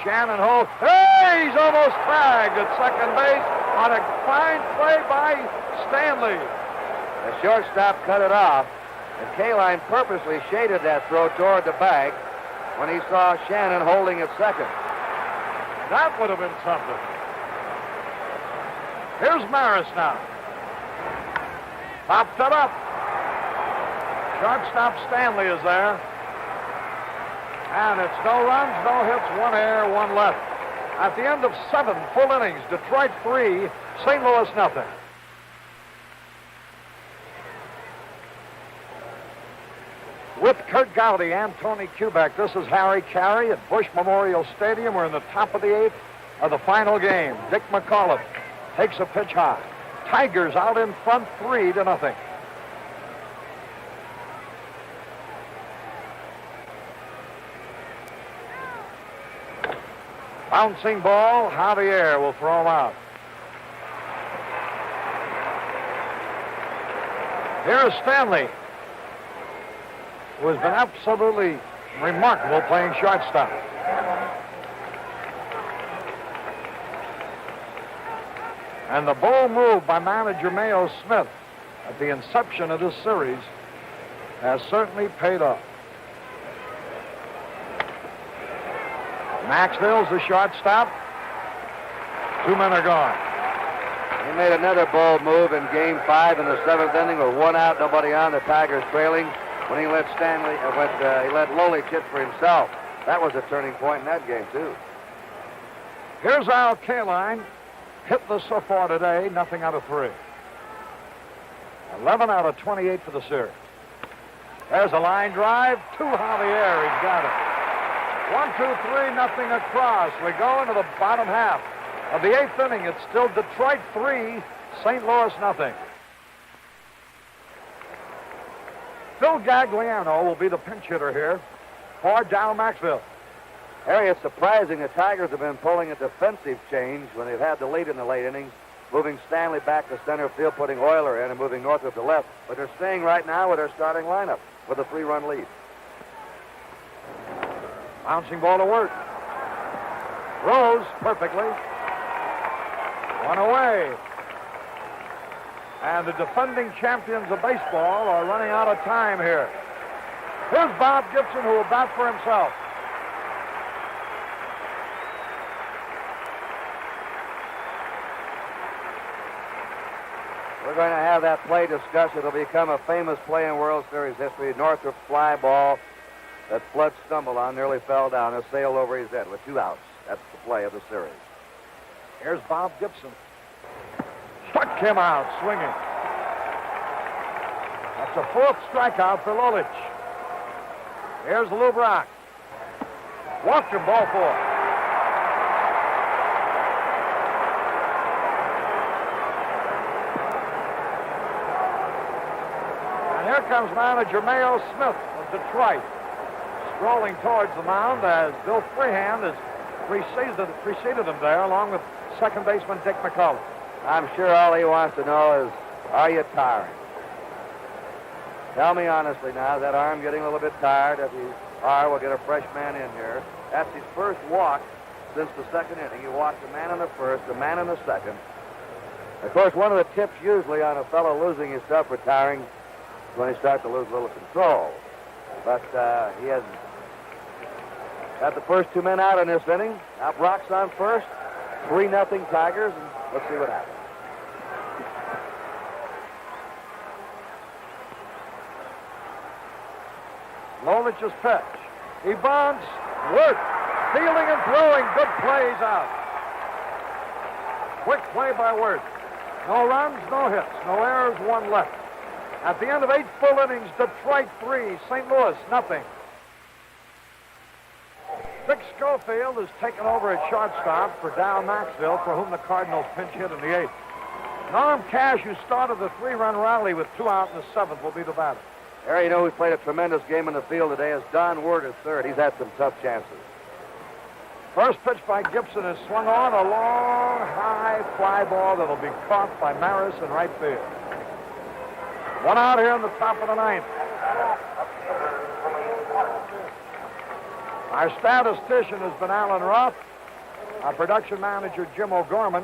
Shannon holds. Hey, he's almost tagged at second base on a fine play by Stanley. The shortstop cut it off, and K-line purposely shaded that throw toward the bag when he saw Shannon holding at second. That would have been something. Here's Maris now. Popped it up. Shortstop Stanley is there. And it's no runs, no hits, 1 error, 1 left. At the end of 7 full innings, Detroit 3, St. Louis nothing. With Kurt Gowdy and Tony Kubek, this is Harry Carey at Bush Memorial Stadium. We're in the top of the 8th of the final game. Dick McAuliffe takes a pitch high. Tigers out in front 3-0. Bouncing ball, Javier will throw him out. Here's Stanley, who has been absolutely remarkable playing shortstop. And the bold move by manager Mayo Smith at the inception of this series has certainly paid off. Maxville's the shortstop. 2 men are gone. He made another bold move in Game 5 in the 7th inning with 1 out, nobody on. The Tigers trailing when he let he let Lolich hit for himself. That was a turning point in that game too. Here's Al Kaline. Hitless so far today, nothing out of 3. 11 out of 28 for the series. There's a line drive. 2 Javier. He's got it. 1, 2, 3, nothing across. We go into the bottom half of the 8th inning. It's still Detroit 3, St. Louis nothing. Phil Gagliano will be the pinch hitter here for Dow Maxville. Harry, it's surprising the Tigers have been pulling a defensive change when they've had the lead in the late innings, moving Stanley back to center field, putting Euler in, and moving Northrop to left. But they're staying right now with their starting lineup with a 3-run lead. Bouncing ball to Wirt. Rose perfectly. One away. And the defending champions of baseball are running out of time here. Here's Bob Gibson, who will bat for himself. We're going to have that play discussed. It'll become a famous play in World Series history. Northrop's fly ball that Flood stumbled on, nearly fell down, and sailed over his head with 2 outs. That's the play of the series. Here's Bob Gibson. Struck him out, swinging. That's a 4th strikeout for Lolich. Here's Lou Brock. Walked him, ball 4. And here comes manager Mayo Smith of Detroit, strolling towards the mound as Bill Freehand has preceded him there, along with second baseman Dick McCullough. I'm sure all he wants to know is, are you tired? Tell me honestly now, is that arm getting a little bit tired? If you are, we'll get a fresh man in here. That's his first walk since the second inning. He walked a man in the first, a man in the second. Of course, one of the tips usually on a fellow losing his stuff, retiring, is when he starts to lose a little control. But he has got the first 2 men out in this inning. Now Brock's on first. 3-0 Tigers, and let's see what happens. Lolich's pitch. He bunts. Wirt. Fielding and throwing. Good plays out. Quick play by Wirt. No runs, no hits. No errors, 1 left. At the end of 8 full innings, Detroit 3, St. Louis nothing. Dick Schofield has taken over at shortstop for Dow Maxville, for whom the Cardinals pinch hit in the 8th. Norm Cash, who started the 3-run rally with 2 out in the 7th, will be the batter. Harry, you know who's played a tremendous game in the field today is Don Wirt at third. He's had some tough chances. First pitch by Gibson is swung on, a long, high fly ball that'll be caught by Maris in right field. 1 out here in the top of the 9th. Our statistician has been Alan Roth. Our production manager, Jim O'Gorman.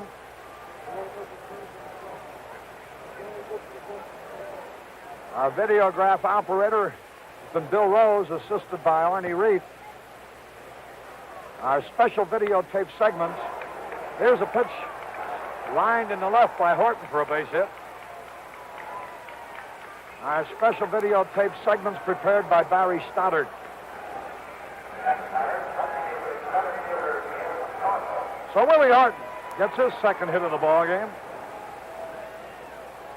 Our videograph operator has been Bill Rose, assisted by Arnie Reed. Our special videotape segments. Here's a pitch lined in the left by Horton for a base hit. Our special videotape segments prepared by Barry Stoddard. So Willie Horton gets his second hit of the ball game.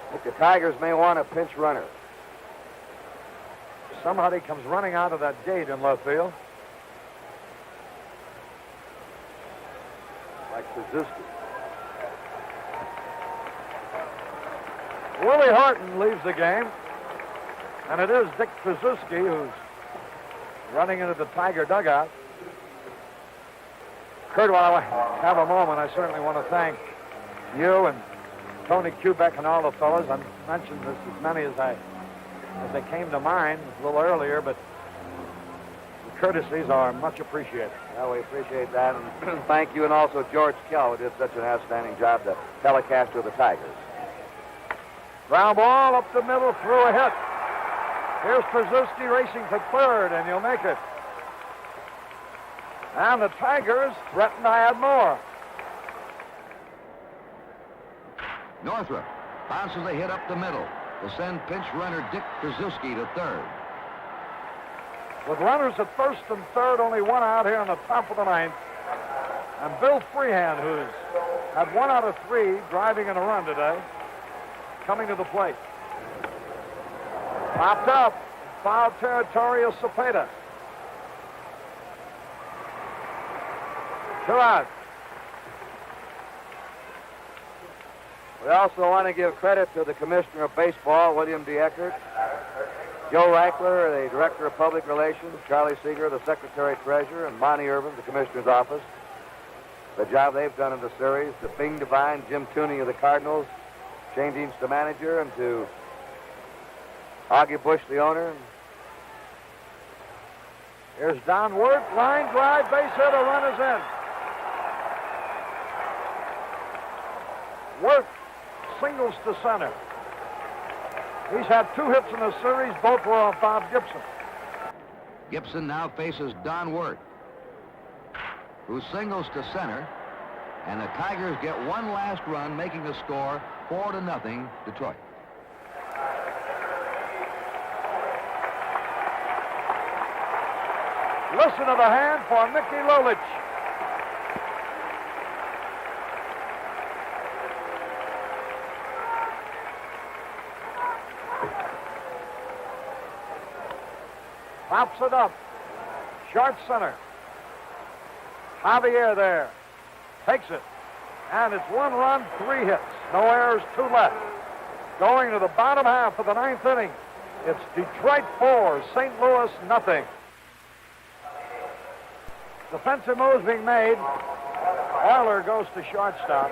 I think the Tigers may want a pinch runner. Somebody comes running out of that gate in left field. Like Suzuki. Willie Horton leaves the game. And it is Dick Suzuki who's running into the Tiger dugout. Kurt, while I have a moment, I certainly want to thank you and Tony Kubek and all the fellas. I mentioned this as many as they came to mind a little earlier, but the courtesies are much appreciated. Well, we appreciate that, and thank you, and also George Kell, who did such an outstanding job to telecast with the Tigers. Ground ball up the middle, through a hit. Here's Krzyzewski racing to third, and he'll make it. And the Tigers threaten to add more. Northrop bounces a hit up the middle to send pinch runner Dick Krzyzewski to third. With runners at first and third, only 1 out here in the top of the 9th. And Bill Freehand, who's had 1 out of 3 driving in a run today, coming to the plate. Popped up. Foul territory of Cepeda. 2 out. We also want to give credit to the Commissioner of Baseball, William D. Eckert, Joe Reichler, the Director of Public Relations, Charlie Seeger, the Secretary-Treasurer, and Monty Irvin, the Commissioner's Office. The job they've done in the series, to Bing Devine, Jim Tooney of the Cardinals, Shane Deans, the manager, and to Augie Bush, the owner. Here's downward, line drive, base hit, a run is in. Work singles to center. He's had 2 hits in the series, both were on Bob Gibson. Gibson now faces Don Wirt, who singles to center, and the Tigers get one last run, making the score 4-0 Detroit. Listen to the hand for Mickey Lolich. Pops it up. Short center. Javier there. Takes it. And it's 1 run, 3 hits. No errors, 2 left. Going to the bottom half of the 9th inning. It's Detroit 4, St. Louis nothing. Defensive moves being made. Euler goes to shortstop.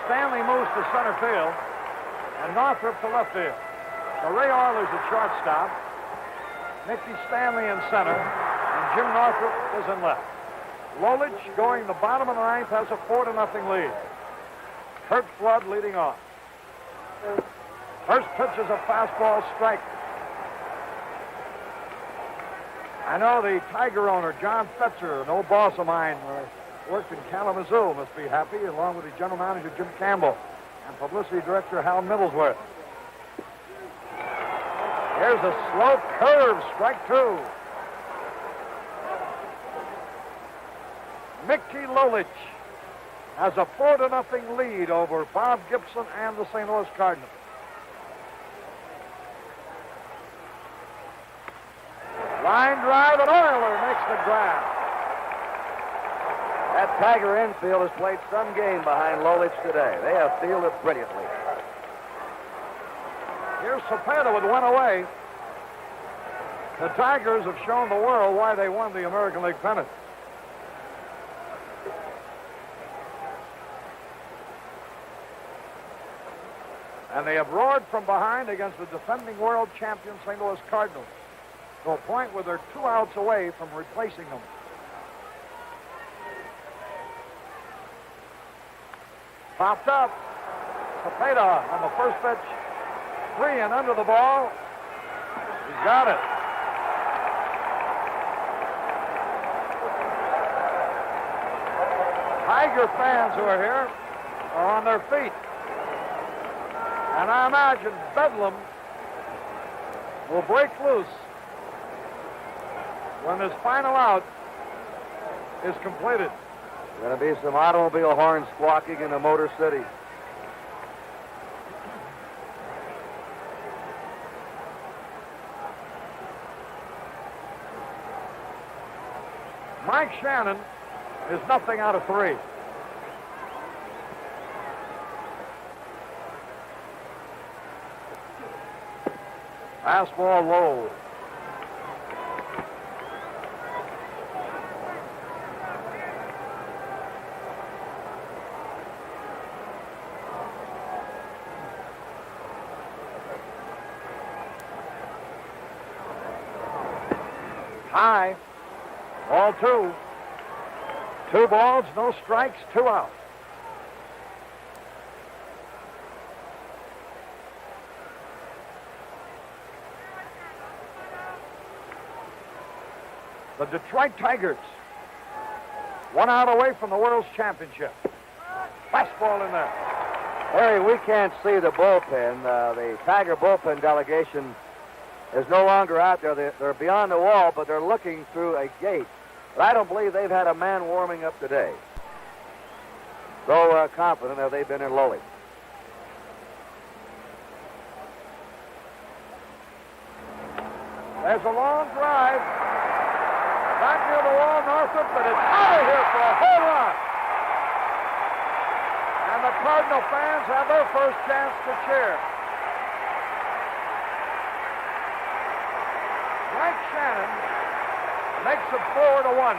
Stanley moves to center field. And Northrup to left field. So Ray Euler's at shortstop. Mickey Stanley in center. And Jim Northrup is in left. Lolich going the bottom of the 9th has a 4-0 lead. Kurt Flood leading off. First pitch is a fastball strike. I know the Tiger owner, John Fetzer, an old boss of mine, worked in Kalamazoo, must be happy, along with the general manager, Jim Campbell, and publicity director, Hal Middlesworth. Here's a slow curve, strike 2. Mickey Lolich has a 4-0 lead over Bob Gibson and the St. Louis Cardinals. Line drive, and Euler makes the grab. That Tiger infield has played some game behind Lolich today. They have fielded brilliantly. Here's Cepeda with 1 away. The Tigers have shown the world why they won the American League pennant. And they have roared from behind against the defending world champion St. Louis Cardinals, to a point where they're 2 outs away from replacing them. Popped up. Cepeda on the first pitch. 3 and under the ball. He's got it. Tiger fans who are here are on their feet. And I imagine Bedlam will break loose when this final out is completed. Going to be some automobile horns squawking in the Motor City. Mike Shannon is nothing out of 3. Fastball low. High. Ball 2. 2 balls, no strikes, 2 outs. The Detroit Tigers, 1 out away from the World's Championship. Fastball in there. Harry, we can't see the bullpen. The Tiger bullpen delegation is no longer out there. They're beyond the wall, but they're looking through a gate. But I don't believe they've had a man warming up today. So confident have they been in Lolich. There's a long drive. Back near the wall, Northup, but it's out of here for a home run. And the Cardinal fans have their first chance to cheer. Mike Shannon makes it 4-1.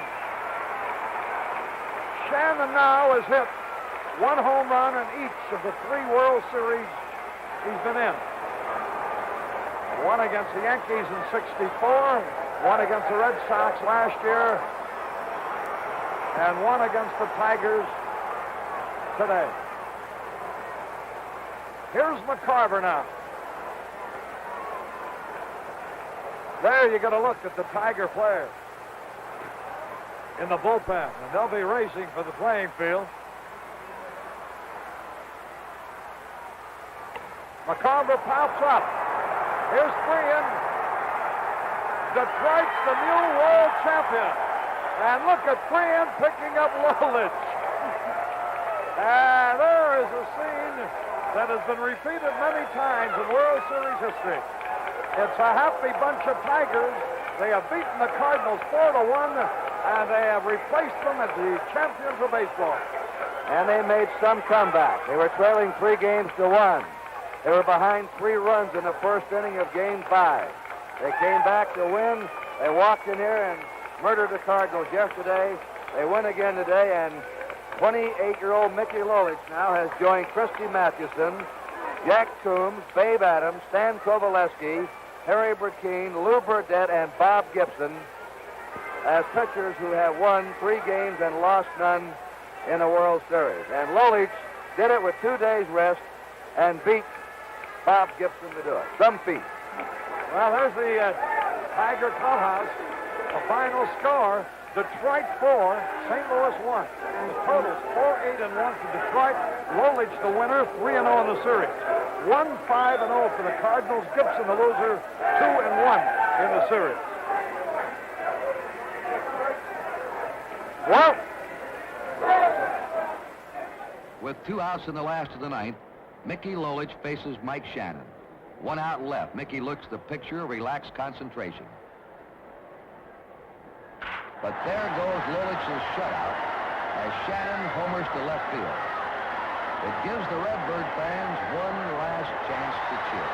Shannon now has hit 1 home run in each of the 3 World Series he's been in. One against the Yankees in '64, one against the Red Sox last year, and one against the Tigers today. Here's McCarver now. There you get a look at the Tiger players in the bullpen, and they'll be racing for the playing field. McCarver pops up. Here's Freehan. Detroit's the new world champion. And look at Freehan picking up Lolich. And there is a scene that has been repeated many times in World Series history. It's a happy bunch of Tigers. They have beaten the Cardinals 4-1, and they have replaced them as the champions of baseball. And they made some comeback. They were trailing 3-1. They were behind 3 runs in the first inning of Game 5. They came back to win. They walked in here and murdered the Cardinals yesterday. They win again today, and 28-year-old Mickey Lolich now has joined Christy Mathewson, Jack Coombs, Babe Adams, Stan Kovaleski, Harry Burkeen, Lou Burdette, and Bob Gibson as pitchers who have won 3 games and lost none in the World Series. And Lolich did it with 2 days rest and beat Bob Gibson to do it. Some feat. Well, there's the Tiger clubhouse. The final score, Detroit 4, St. Louis 1. The total's 4-8-1 for Detroit. Lolich the winner, 3-0 in the series. 1-5-0 for the Cardinals. Gibson the loser, 2-1 in the series. Well, With 2 outs in the last of the ninth, Mickey Lolich faces Mike Shannon. 1 out left. Mickey looks the picture of relaxed concentration. But there goes Lolich's shutout as Shannon homers to left field. It gives the Redbird fans one last chance to cheer.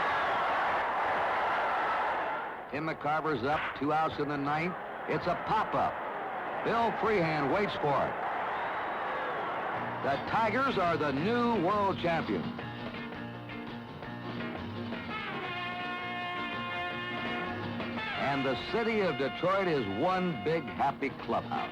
Tim McCarver's up, 2 outs in the ninth. It's a pop-up. Bill Freehan waits for it. The Tigers are the new world champions. And the city of Detroit is one big happy clubhouse.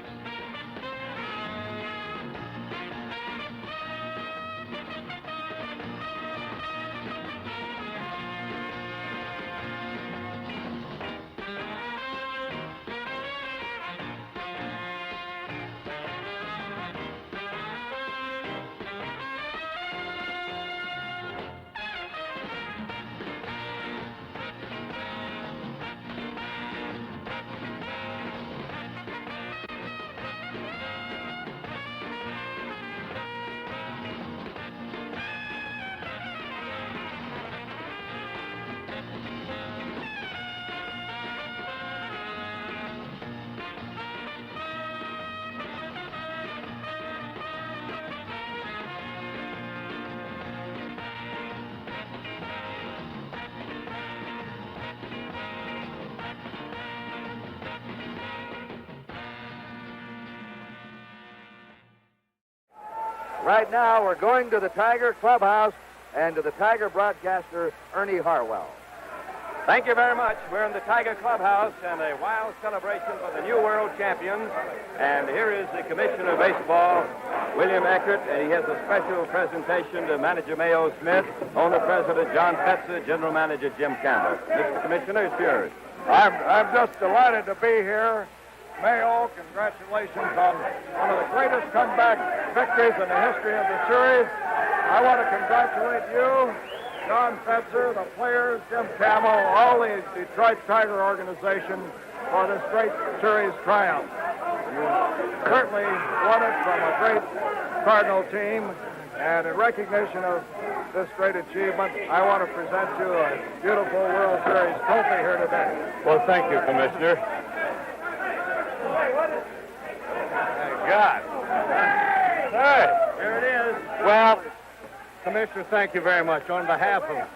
Right now, we're going to the Tiger clubhouse and to the Tiger broadcaster, Ernie Harwell. Thank you very much. We're in the Tiger clubhouse and a wild celebration for the new world champions. And here is the Commissioner of Baseball, William Eckert, and he has a special presentation to Manager Mayo Smith, Owner-President John Fetzer, General Manager Jim Campbell. Mr. Commissioner, it's yours. I'm just delighted to be here. Mayo, congratulations on one of the greatest comeback victories in the history of the series. I want to congratulate you, John Fetzer, the players, Jim Campbell, all the Detroit Tiger organization for this great series triumph. You certainly won it from a great Cardinal team, and in recognition of this great achievement, I want to present you a beautiful World Series trophy here today. Well, thank you, Commissioner. Thank God. Hey, here it is. Well, Commissioner, thank you very much. On behalf of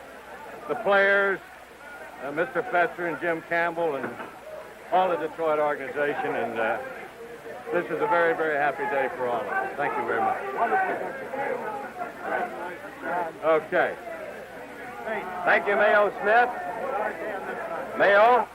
the players, Mr. Fetzer and Jim Campbell and all the Detroit organization, and this is a very, very happy day for all of us. Thank you very much. Okay. Thank you, Mayo Smith. Mayo,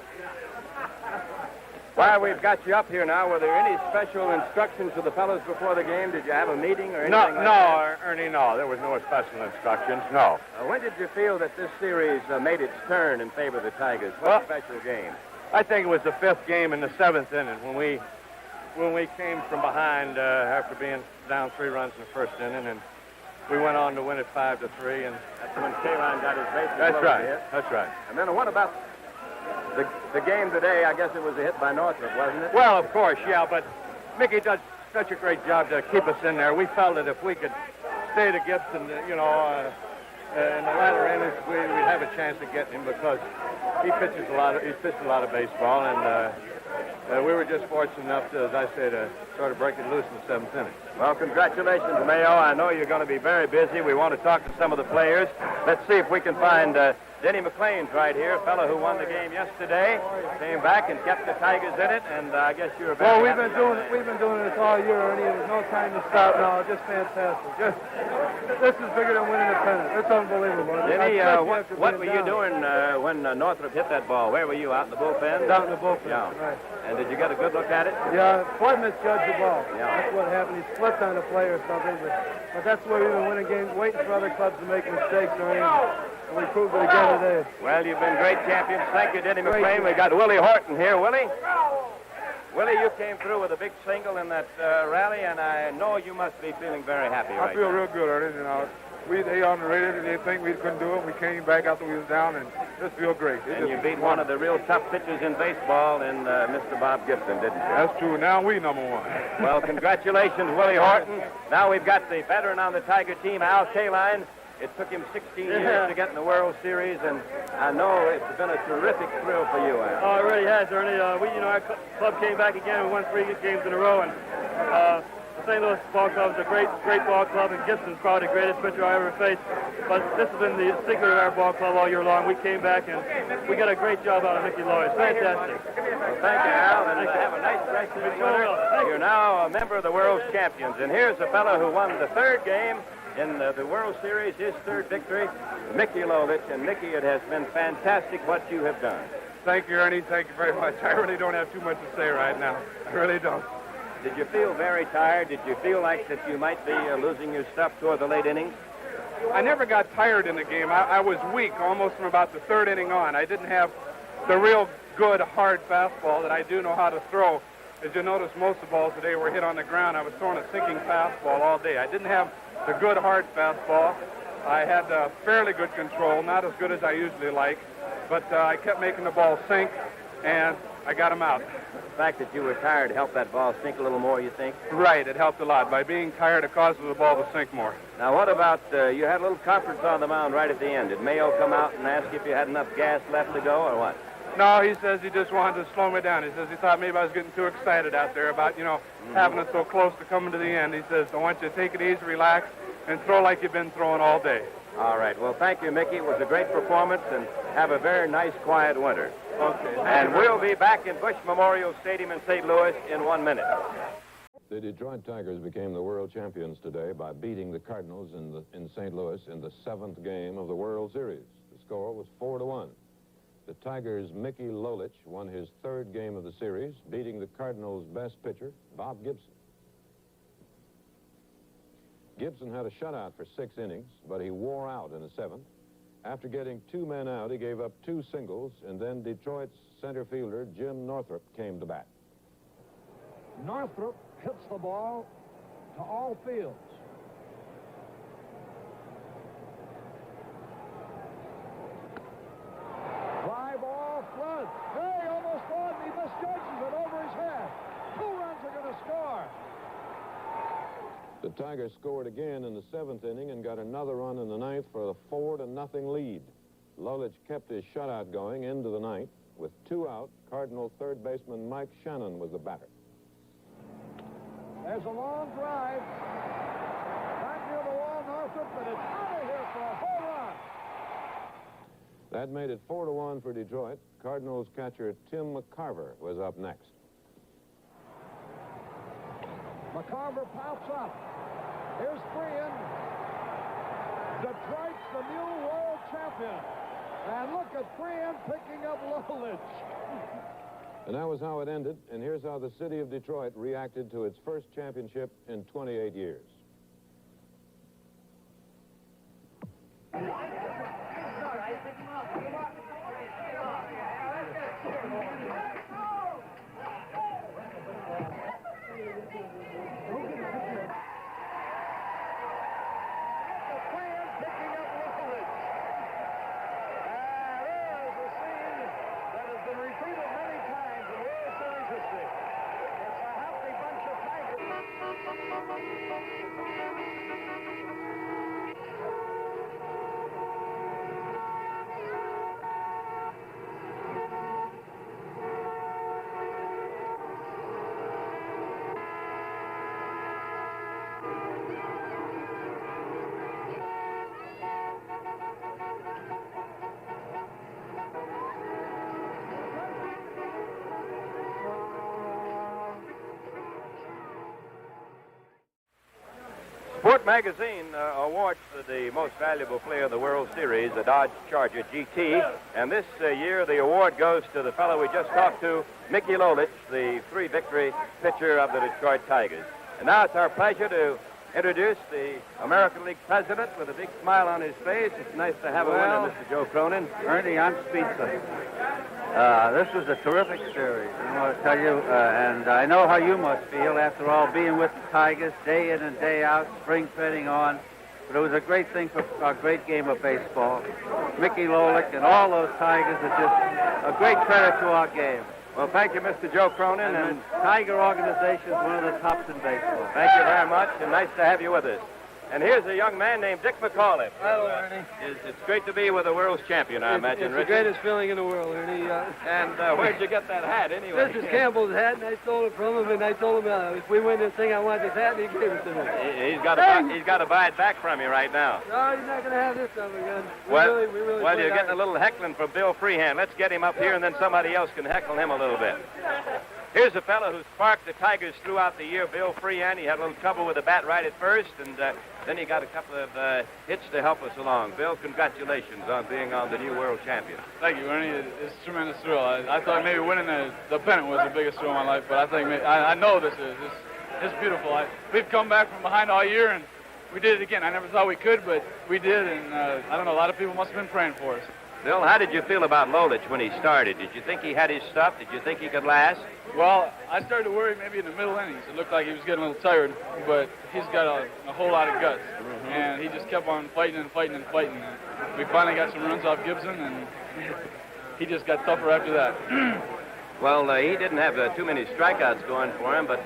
while we've got you up here now, were there any special instructions to the fellows before the game? Did you have a meeting or anything like that? Ernie, no. There was no special instructions, no. When did you feel that this series made its turn in favor of the Tigers? What special game? I think it was the fifth game in the seventh inning when we came from behind after being down 3 runs in the first inning, and we went on to win it 5-3. And that's when Kaline got his bases. That's right. That's right. And then what about the game today? I guess it was a hit by Northrop, wasn't it? Well, of course, yeah, but Mickey does such a great job to keep us in there. We felt that if we could stay to Gibson, in the latter innings, we'd have a chance of getting him because he pitched a lot of baseball, and we were just fortunate enough to, as I say, to sort of break it loose in the 7th inning. Well, congratulations, Mayo. I know you're going to be very busy. We want to talk to some of the players. Let's see if we can find Denny McClain's right here, a fellow who won the game yesterday, came back and kept the Tigers in it, and I guess you're a Well, we've been doing this all year, Ernie. There's no time to stop now. Just fantastic. This is bigger than winning a pennant. It's unbelievable. Denny, what were you doing when Northrop hit that ball? Where were you, out in the bullpen? Down in the bullpen, yeah. Right. And did you get a good look at it? Yeah, Floyd misjudged the ball. Yeah. That's what happened. He slipped on a play or something, but that's the way we've been winning games, waiting for other clubs to make mistakes, Ernie. And we proved it again today. Well, you've been great champions. Thank you, Denny McClain. We got Willie Horton here. Willie, you came through with a big single in that rally, and I know you must be feeling very happy right now. I feel real good, Ernie. They underrated it. They think we couldn't do it. We came back after we was down, and just feel great. And you beat one of the real tough pitchers in baseball, in Mr. Bob Gibson, didn't you? That's true. Now we number one. Well, congratulations, Willie Horton. Now we've got the veteran on the Tiger team, Al Kaline. It took him 16 years to get in the World Series, and I know it's been a terrific thrill for you, Al. Oh, it really has, Ernie. Our club came back again. We won 3 games in a row, and the St. Louis Ball Club is a great ball club, and Gibson's probably the greatest pitcher I ever faced. But this has been the secret of our ball club all year long. We came back, and we got a great job out of Mickey Loyd. Fantastic. Well, thank you, Al, and have a nice rest of the winter. You're now a member of the World Champions, and here's a fellow who won the 3rd game in the World Series, his 3rd victory, Mickey Lolich. And Mickey, it has been fantastic what you have done. Thank you, Ernie. Thank you very much. I really don't have too much to say right now. I really don't. Did you feel very tired? Did you feel like that you might be losing your stuff toward the late innings? I never got tired in the game. I was weak almost from about the 3rd inning on. I didn't have the real good, hard fastball that I do know how to throw. As you notice, most of the balls today were hit on the ground. I was throwing a sinking fastball all day. I didn't have the good, hard fastball. I had fairly good control, not as good as I usually like, but I kept making the ball sink, and I got him out. The fact that you were tired helped that ball sink a little more, you think? Right, it helped a lot. By being tired, it causes the ball to sink more. Now, what about, you had a little conference on the mound right at the end. Did Mayo come out and ask if you had enough gas left to go, or what? No, he says he just wanted to slow me down. He says he thought maybe I was getting too excited out there about, having it so close to coming to the end. He says, I want you to take it easy, relax, and throw like you've been throwing all day. All right. Well, thank you, Mickey. It was a great performance, and have a very nice, quiet winter. Okay. And we'll be back in Bush Memorial Stadium in St. Louis in 1 minute. The Detroit Tigers became the world champions today by beating the Cardinals in St. Louis in the 7th game of the World Series. The score was 4-1. The Tigers' Mickey Lolich won his 3rd game of the series, beating the Cardinals' best pitcher, Bob Gibson. Gibson had a shutout for 6 innings, but he wore out in the 7th. After getting 2 men out, he gave up 2 singles, and then Detroit's center fielder, Jim Northrop, came to bat. Northrop hits the ball to all fields. Fly ball, Flood. Hey, almost won. He misjudges it over his head. 2 runs are going to score. The Tigers scored again in the 7th inning and got another run in the 9th for a 4-0 lead. Lolich kept his shutout going into the 9th. With 2 out, Cardinal 3rd baseman Mike Shannon was the batter. There's a long drive. Right near the wall, Northrop, but it's out of here for a home run. That made it 4-1 for Detroit. Cardinals catcher Tim McCarver was up next. McCarver pops up. Here's Freehan. Detroit's the new world champion. And look at Freehan picking up Lolich. And that was how it ended, and here's how the city of Detroit reacted to its first championship in 28 years. Sport Magazine awards the most valuable player of the World Series, the Dodge Charger GT. And this year, the award goes to the fellow we just talked to, Mickey Lolich, the three-victory pitcher of the Detroit Tigers. And now it's our pleasure to introduce the American League president with a big smile on his face. It's nice to have a winner, Mr. Joe Cronin. Ernie, I'm speechless. This was a terrific series, I want to tell you, and I know how you must feel after all being with the Tigers day in and day out, spring training on. But it was a great thing for a great game of baseball. Mickey Lolich and all those Tigers are just a great credit to our game. Well, thank you, Mr. Joe Cronin. And the Tiger organization is one of the tops in baseball. Thank you very much, and nice to have you with us. And here's a young man named Dick McAuliffe. Hello, Ernie. It's great to be with a world's champion, I imagine, It's Richard. the greatest feeling in the world, Ernie. And where'd you get that hat, anyway? This is Campbell's hat, and I stole it from him, and I told him if we win this thing, I want this hat, and he gave it to me. He's got to buy it back from you right now. No, he's not going to have this time again. Well, Well, you're getting a little heckling from Bill Freehan. Let's get him up here, and then somebody else can heckle him a little bit. Here's a fellow who sparked the Tigers throughout the year, Bill Freehan. He had a little trouble with the bat right at first, and then he got a couple of hits to help us along. Bill, congratulations on being on the new world champion. Thank you, Ernie. It's a tremendous thrill. I thought maybe winning the pennant was the biggest thrill of my life, but I think I know this is. It's beautiful. We've come back from behind all year, and we did it again. I never thought we could, but we did, and I don't know, a lot of people must have been praying for us. Bill, how did you feel about Lolich when he started? Did you think he had his stuff? Did you think he could last? Well, I started to worry maybe in the middle innings. It looked like he was getting a little tired, but he's got a whole lot of guts. And he just kept on fighting and fighting and fighting. And we finally got some runs off Gibson, and he just got tougher after that. Well, he didn't have too many strikeouts going for him, but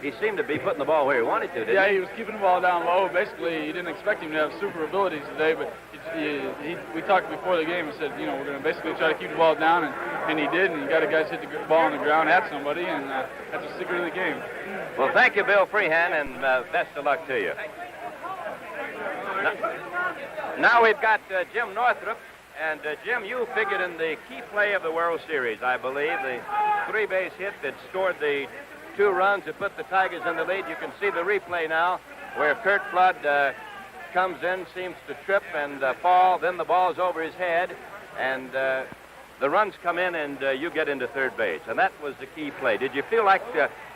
he seemed to be putting the ball where he wanted to, didn't he? Yeah, he was keeping the ball down low. Basically, he didn't expect him to have super abilities today, but we talked before the game and said, you know, we're going to basically try to keep the ball down, and he did, and he got the guys hit the ball on the ground at somebody, and that's the secret of the game. Well, thank you, Bill Freehan, and best of luck to you. Now we've got Jim Northrup. And, Jim, you figured in the key play of the World Series, I believe, the three-base hit that scored the 2 runs that put the Tigers in the lead. You can see the replay now where Kurt Flood comes in, seems to trip and fall. Then the ball's over his head, and the runs come in, and you get into third base. And that was the key play. Did you feel like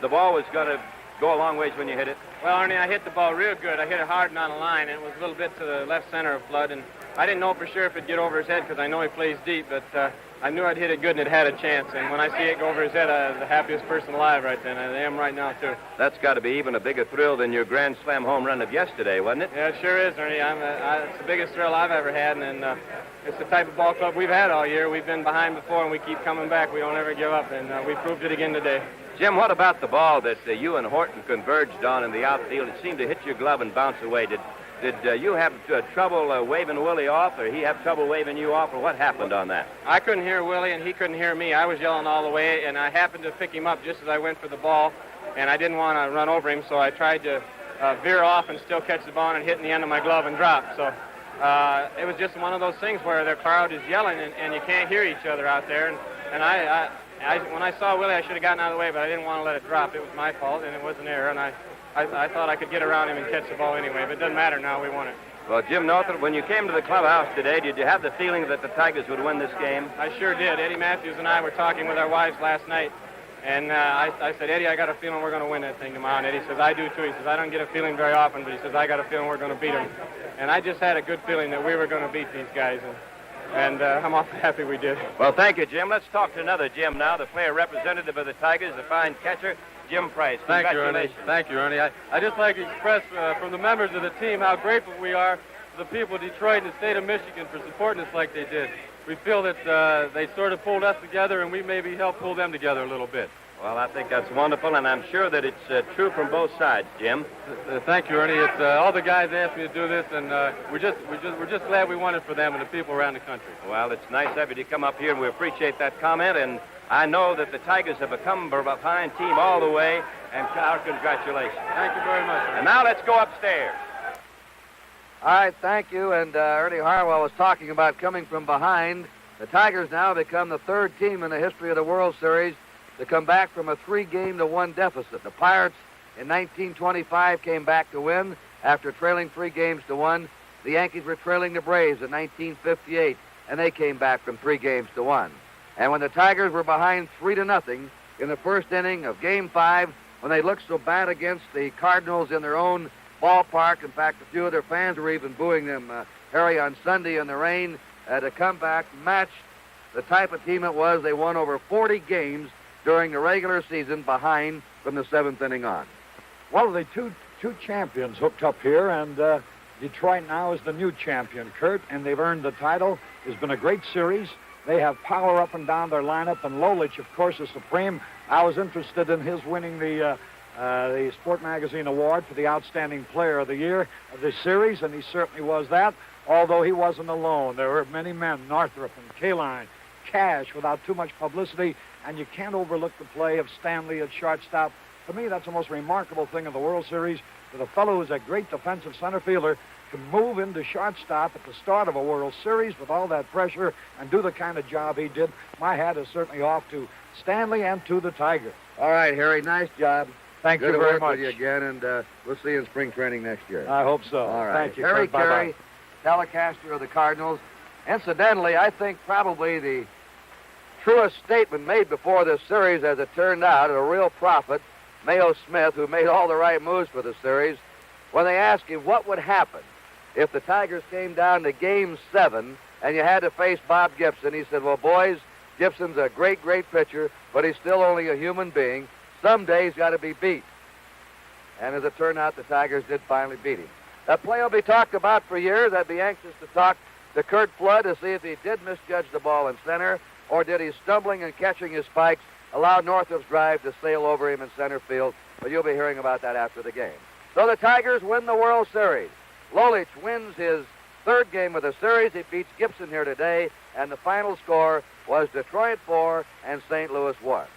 the ball was going to go a long ways when you hit it? Well, Ernie, I hit the ball real good. I hit it hard and on the line, and it was a little bit to the left center of Flood, and I didn't know for sure if it'd get over his head because I know he plays deep, but I knew I'd hit it good and it had a chance. And when I see it go over his head, I was the happiest person alive right then. I am right now, too. That's got to be even a bigger thrill than your Grand Slam home run of yesterday, wasn't it? Yeah, it sure is, Ernie. It's the biggest thrill I've ever had, and it's the type of ball club we've had all year. We've been behind before, and we keep coming back. We don't ever give up, and we proved it again today. Jim, what about the ball that you and Horton converged on in the outfield? It seemed to hit your glove and bounce away. Did you have trouble waving Willie off, or he have trouble waving you off, or what happened on that? I couldn't hear Willie, and he couldn't hear me. I was yelling all the way, and I happened to pick him up just as I went for the ball, and I didn't want to run over him, so I tried to veer off and still catch the ball and hit in the end of my glove and drop. So it was just one of those things where the crowd is yelling, and you can't hear each other out there. And when I saw Willie, I should have gotten out of the way, but I didn't want to let it drop. It was my fault, and it was an error, and I thought I could get around him and catch the ball anyway, but it doesn't matter now. We won it. Well, Jim Northrop, when you came to the clubhouse today, did you have the feeling that the Tigers would win this game? I sure did. Eddie Matthews and I were talking with our wives last night, and I said, Eddie, I got a feeling we're going to win that thing tomorrow. And Eddie says, I do too. He says, I don't get a feeling very often, but he says, I got a feeling we're going to beat them. And I just had a good feeling that we were going to beat these guys, and I'm awfully happy we did. Well, thank you, Jim. Let's talk to another Jim now, the player representative of the Tigers, the fine catcher, Jim Price. Thank you, Ernie. Congratulations. Thank you, Ernie. I just like to express from the members of the team how grateful we are to the people of Detroit and the state of Michigan for supporting us like they did. We feel that they sort of pulled us together, and we maybe helped pull them together a little bit. Well, I think that's wonderful, and I'm sure that it's true from both sides, Jim. Thank you, Ernie. It's all the guys asked me to do this, and we're just glad we won it for them and the people around the country. Well, it's nice of you to come up here, and we appreciate that comment. And I know that the Tigers have become a fine team all the way, and our congratulations. Thank you very much, Ernie. And now let's go upstairs. All right, thank you. And Ernie Harwell was talking about coming from behind. The Tigers now become the third team in the history of the World Series to come back from a 3-1 deficit. The Pirates in 1925 came back to win after trailing 3-1. The Yankees were trailing the Braves in 1958, and they came back from 3-1. And when the Tigers were behind 3-0 in the first inning of Game 5, when they looked so bad against the Cardinals in their own ballpark, in fact, a few of their fans were even booing them, Harry, on Sunday in the rain, to come back, matched the type of team it was. They won over 40 games during the regular season behind from the 7th inning on. Well, the two champions hooked up here, and Detroit now is the new champion, Kurt, and they've earned the title. It's been a great series. They have power up and down their lineup, and Lolich, of course, is supreme. I was interested in his winning the Sport Magazine Award for the Outstanding Player of the Year of this series, and he certainly was that, although he wasn't alone. There were many men, Northrop and Kaline, Cash, without too much publicity, and you can't overlook the play of Stanley at shortstop. To me, that's the most remarkable thing in the World Series, that a fellow who's a great defensive center fielder can move into shortstop at the start of a World Series with all that pressure and do the kind of job he did. My hat is certainly off to Stanley and to the Tigers. All right, Harry, nice job. Thank Good you to very work much. with you again, and we'll see you in spring training next year. I hope so. All right. Thank you. Harry Bye-bye. Carey, telecaster of the Cardinals. Incidentally, I think probably the truest statement made before this series, as it turned out, a real prophet, Mayo Smith, who made all the right moves for the series, when they asked him what would happen if the Tigers came down to Game 7 and you had to face Bob Gibson. He said, well, boys, Gibson's a great, great pitcher, but he's still only a human being. Someday he's got to be beat. And as it turned out, the Tigers did finally beat him. That play will be talked about for years. I'd be anxious to talk to Kurt Flood to see if he did misjudge the ball in center, or did he, stumbling and catching his spikes, allow Northrop's drive to sail over him in center field. But you'll be hearing about that after the game. So the Tigers win the World Series. Lolich wins his third game of the series. He beats Gibson here today, and the final score was Detroit 4 and St. Louis 1.